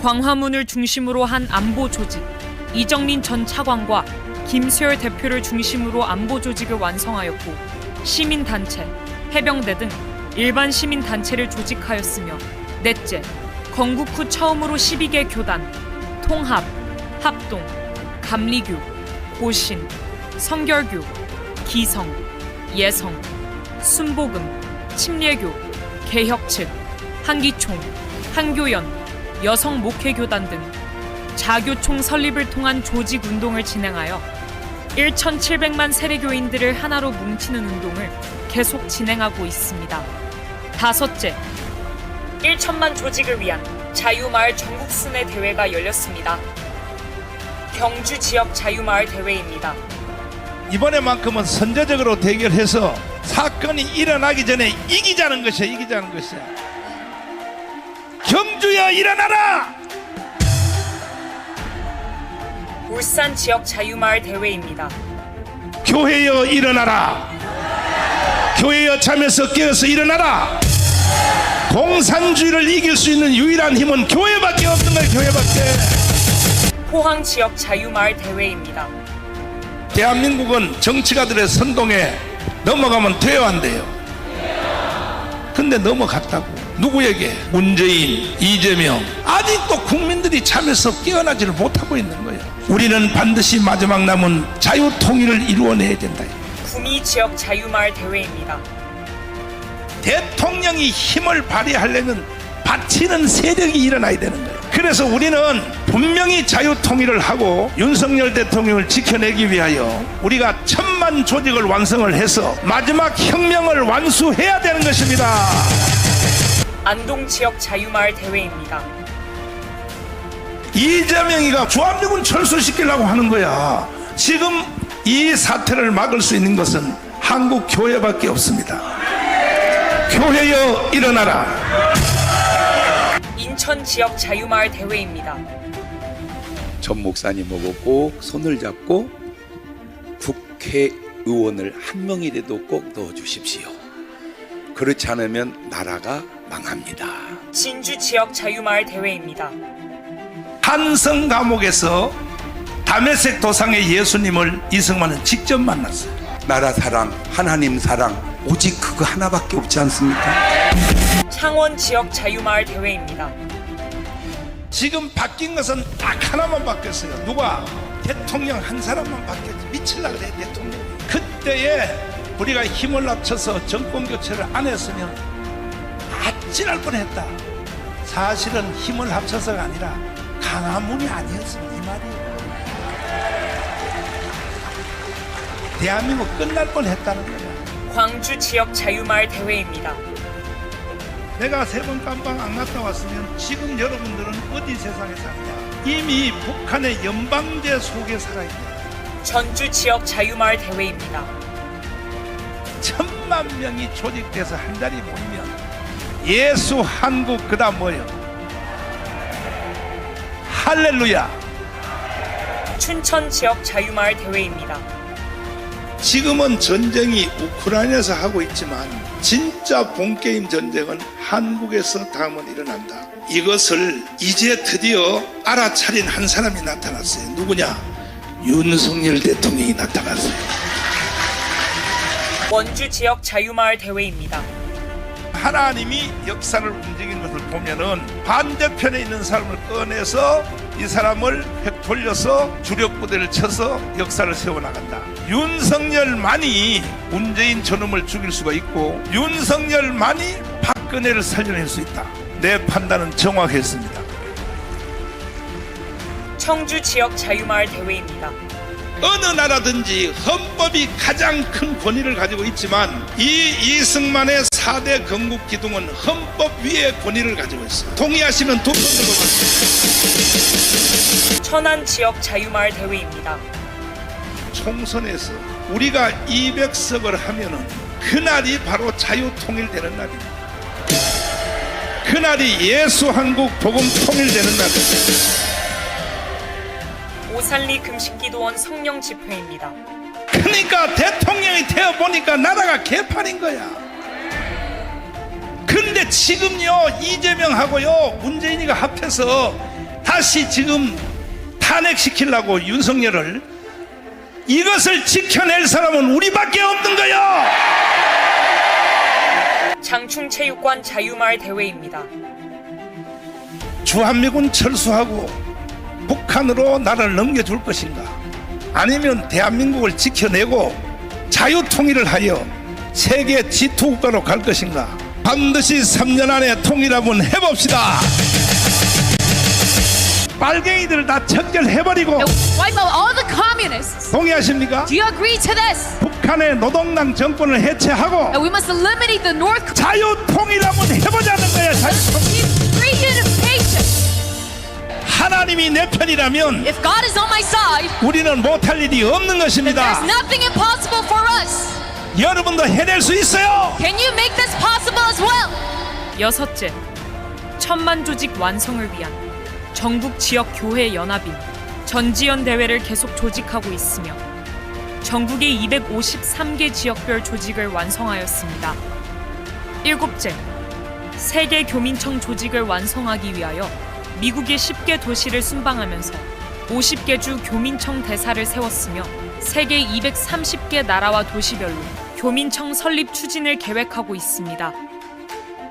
[SPEAKER 1] 광화문을 중심으로 한 안보조직, 이정민 전 차관과 김수열 대표를 중심으로 안보조직을 완성하였고 시민단체, 해병대 등 일반 시민단체를 조직하였으며 넷째, 건국 후 처음으로 12개 교단, 통합, 합동, 감리교, 고신, 성결교, 기성, 예성, 순복음, 침례교, 개혁측, 한기총, 한교연, 여성목회교단 등 자교총 설립을 통한 조직운동을 진행하여 1,700만 세례교인들을 하나로 뭉치는 운동을 계속 진행하고 있습니다. 다섯째, 1천만 조직을 위한 자유마을 전국 순회 대회가 열렸습니다. 경주 지역 자유마을 대회입니다.
[SPEAKER 5] 이번에만큼은 선제적으로 대결해서 사건이 일어나기 전에 이기자는 것이야. 이기자는 것이야. 경주여 일어나라.
[SPEAKER 1] 울산 지역 자유마을 대회입니다.
[SPEAKER 5] 교회여 일어나라. 교회여 잠에서 깨어서 일어나라. 공산주의를 이길 수 있는 유일한 힘은 교회밖에 없는 거야. 교회밖에.
[SPEAKER 1] 포항 지역 자유마을 대회입니다.
[SPEAKER 5] 대한민국은 정치가들의 선동에 넘어가면 퇴화한대요. 근데 넘어갔다고. 누구에게? 문재인, 이재명. 아직도 국민들이 잠에서 깨어나지를 못하고 있는 거예요. 우리는 반드시 마지막 남은 자유통일을 이루어내야 된다.
[SPEAKER 1] 구미 지역 자유마을 대회입니다.
[SPEAKER 5] 대통령이 힘을 발휘하려면 바치는 세력이 일어나야 되는 거예요. 그래서 우리는 분명히 자유통일을 하고 윤석열 대통령을 지켜내기 위하여 우리가 1000만 조직을 완성을 해서 마지막 혁명을 완수해야 되는 것입니다.
[SPEAKER 1] 안동 지역 자유마을 대회입니다.
[SPEAKER 5] 이재명이가 주한미군 철수시키려고 하는 거야. 지금 이 사태를 막을 수 있는 것은 한국 교회밖에 없습니다. 교회여 일어나라.
[SPEAKER 1] 인천 지역 자유마을 대회입니다.
[SPEAKER 6] 전 목사님하고 꼭 손을 잡고 국회의원을 한 명이라도 꼭 넣어주십시오. 그렇지 않으면 나라가 망합니다.
[SPEAKER 1] 진주 지역 자유마을 대회입니다.
[SPEAKER 5] 한성 감옥에서 다메섹 도상의 예수님을 이승만은 직접 만났어요.
[SPEAKER 6] 나라 사랑, 하나님 사랑, 오직 그거 하나밖에 없지 않습니까?
[SPEAKER 1] 창원 지역 자유마을 대회입니다.
[SPEAKER 5] 지금 바뀐 것은 딱 하나만 바뀌었어요. 누가? 대통령 한 사람만 바뀌었지. 미칠라 그래 대통령. 그때에 우리가 힘을 합쳐서 정권 교체를 안 했으면 아찔할 뻔했다. 사실은 힘을 합쳐서가 아니라 강화문이 아니었습니다. 이 말이에요. 대한민국 끝날 뻔했다는 거야.
[SPEAKER 1] 광주 지역 자유마을 대회입니다.
[SPEAKER 5] 내가 3번 깜빵 안 갔다 왔으면 지금 여러분들은 어디 세상에 사냐? 이미 북한의 연방제 속에 살아있다.
[SPEAKER 1] 전주 지역 자유마을 대회입니다.
[SPEAKER 5] 1000만 명이 조직돼서 한 자리 모이면 예수 한국 그다음 뭐예요? 할렐루야.
[SPEAKER 1] 춘천 지역 자유마을 대회입니다.
[SPEAKER 5] 지금은 전쟁이 우크라이나에서 하고 있지만 진짜 본게임 전쟁은 한국에서 다음은 일어난다. 이것을 이제 드디어 알아차린 한 사람이 나타났어요. 누구냐? 윤석열 대통령이 나타났어요.
[SPEAKER 1] 원주 지역 자유마을 대회입니다.
[SPEAKER 5] 하나님이 역사를 움직이는 것을 보면은 반대편에 있는 사람을 꺼내서 이 사람을 획 돌려서 주력 부대를 쳐서 역사를 세워나간다. 윤석열만이 문재인 저놈을 죽일 수가 있고 윤석열만이 박근혜를 살려낼 수 있다. 내 판단은 정확했습니다.
[SPEAKER 1] 청주 지역 자유마을 대회입니다.
[SPEAKER 5] 어느 나라든지 헌법이 가장 큰 권위를 가지고 있지만 이 이승만의 4대 건국 기둥은 헌법 위에 권위를 가지고 있어요. 동의하시면 두 손 들어보세요.
[SPEAKER 1] 천안 지역 자유마을 대회입니다.
[SPEAKER 5] 총선에서 우리가 200석을 하면은 그날이 바로 자유통일되는 날입니다. 그날이 예수 한국 복음 통일되는 날입니다.
[SPEAKER 1] 오산리 금식기도원 성령 집회입니다.
[SPEAKER 5] 그러니까 대통령이 되어보니까 나라가 개판인 거야. 근데 지금요 이재명하고요 문재인이가 합해서 다시 지금 탄핵시키려고 윤석열을, 이것을 지켜낼 사람은 우리밖에 없는 거야.
[SPEAKER 1] 장충체육관 자유마을 대회입니다.
[SPEAKER 5] 주한미군 철수하고 북한으로 나라를 넘겨줄 것인가, 아니면 대한민국을 지켜내고 자유통일을 하여 세계 G2 국가로 갈 것인가. 반드시 3년 안에 통일 한번 해봅시다. 빨갱이들을 다 척결해버리고.
[SPEAKER 2] Wipe out all the communists.
[SPEAKER 5] 동의하십니까?
[SPEAKER 2] Do you agree to this?
[SPEAKER 5] 북한 북한의 노동당 정권을 해체하고
[SPEAKER 2] And we must eliminate the North
[SPEAKER 5] 자유통일 한번 해보자는 거야. 자유통일.
[SPEAKER 2] Korean unification.
[SPEAKER 5] 하나님이 내 편이라면
[SPEAKER 2] If God is on my side,
[SPEAKER 5] 우리는 못할 일이 없는
[SPEAKER 2] then
[SPEAKER 5] 것입니다.
[SPEAKER 2] there's nothing impossible for us.
[SPEAKER 5] 여러분도 해낼 수 있어요.
[SPEAKER 2] Can you make this possible as well?
[SPEAKER 1] 여섯째, 천만 조직 완성을 위한 전국 지역 교회 연합인 전지연 대회를 계속 조직하고 있으며 전국의 253개 지역별 조직을 완성하였습니다. 일곱째, 세계 교민청 조직을 완성하기 위하여 미국의 10개 도시를 순방하면서 50개 주 교민청 대사를 세웠으며 세계 230개 나라와 도시별로 교민청 설립 추진을 계획하고 있습니다.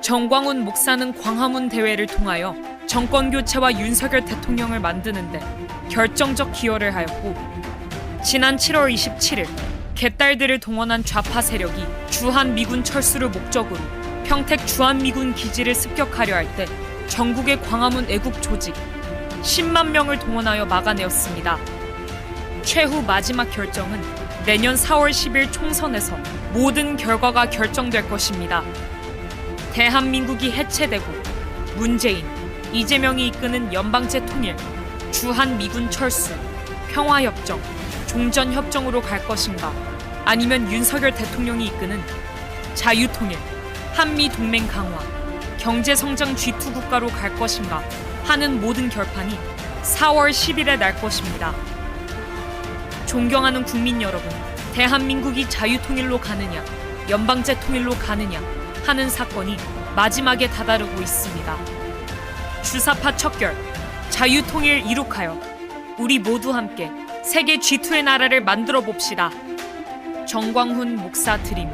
[SPEAKER 1] 정광훈 목사는 광화문 대회를 통하여 정권 교체와 윤석열 대통령을 만드는데 결정적 기여를 하였고, 지난 7월 27일 개딸들을 동원한 좌파 세력이 주한 미군 철수를 목적으로 평택 주한미군 기지를 습격하려 할 때 전국의 광화문 애국 조직 10만 명을 동원하여 막아내었습니다. 최후 마지막 결정은 내년 4월 10일 총선에서 모든 결과가 결정될 것입니다. 대한민국이 해체되고 문재인, 이재명이 이끄는 연방제 통일, 주한미군 철수, 평화협정, 종전협정으로 갈 것인가, 아니면 윤석열 대통령이 이끄는 자유통일, 한미동맹 강화, 경제성장 G2 국가로 갈 것인가 하는 모든 결판이 4월 10일에 날 것입니다. 존경하는 국민 여러분, 대한민국이 자유통일로 가느냐, 연방제 통일로 가느냐 하는 사건이 마지막에 다다르고 있습니다. 주사파 척결, 자유통일 이룩하여 우리 모두 함께 세계 G2의 나라를 만들어 봅시다. 정광훈 목사 드림.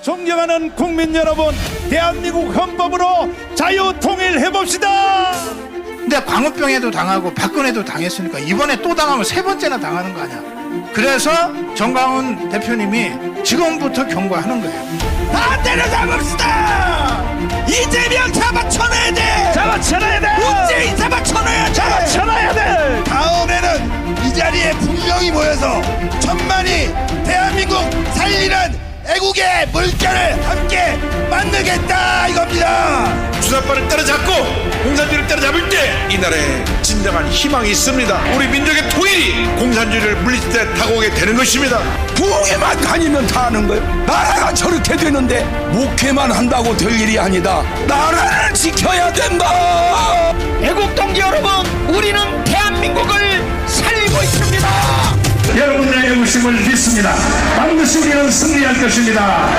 [SPEAKER 5] 존경하는 국민 여러분, 대한민국 헌법으로 자유통일 해봅시다.
[SPEAKER 7] 근데 광우병에도 당하고 박근혜도 당했으니까 이번에 또 당하면 세 번째나 당하는 거 아니야. 그래서 정광훈 대표님이 지금부터 경고하는 거예요.
[SPEAKER 5] 다 때려잡읍시다. 이재명 잡아쳐놔야 돼. 잡아쳐놔야 돼. 문재인 잡아쳐놔야 돼. 잡아쳐놔야 돼.
[SPEAKER 8] 다음에는 이 자리에 분명히 모여서 천만이 대한민국 살리는 애국의 물결을 함께 만들겠다 이겁니다.
[SPEAKER 9] 주사파를 때려잡고 공산주의를 때려잡을 때 이 나라에 진정한 희망이 있습니다. 우리 민족의 통일이 공산주의를 물리칠 때 다가오게 되는 것입니다.
[SPEAKER 8] 부흥회만 다니면 다 하는 거예요. 나라가 저렇게 되는데 목회만 한다고 될 일이 아니다. 나라를 지켜야 된다.
[SPEAKER 4] 애국동지 여러분, 우리는 대한민국을 살리고 있습니다.
[SPEAKER 5] 여러분의 애국심을 믿습니다. 반드시 우리는 승리할 것입니다.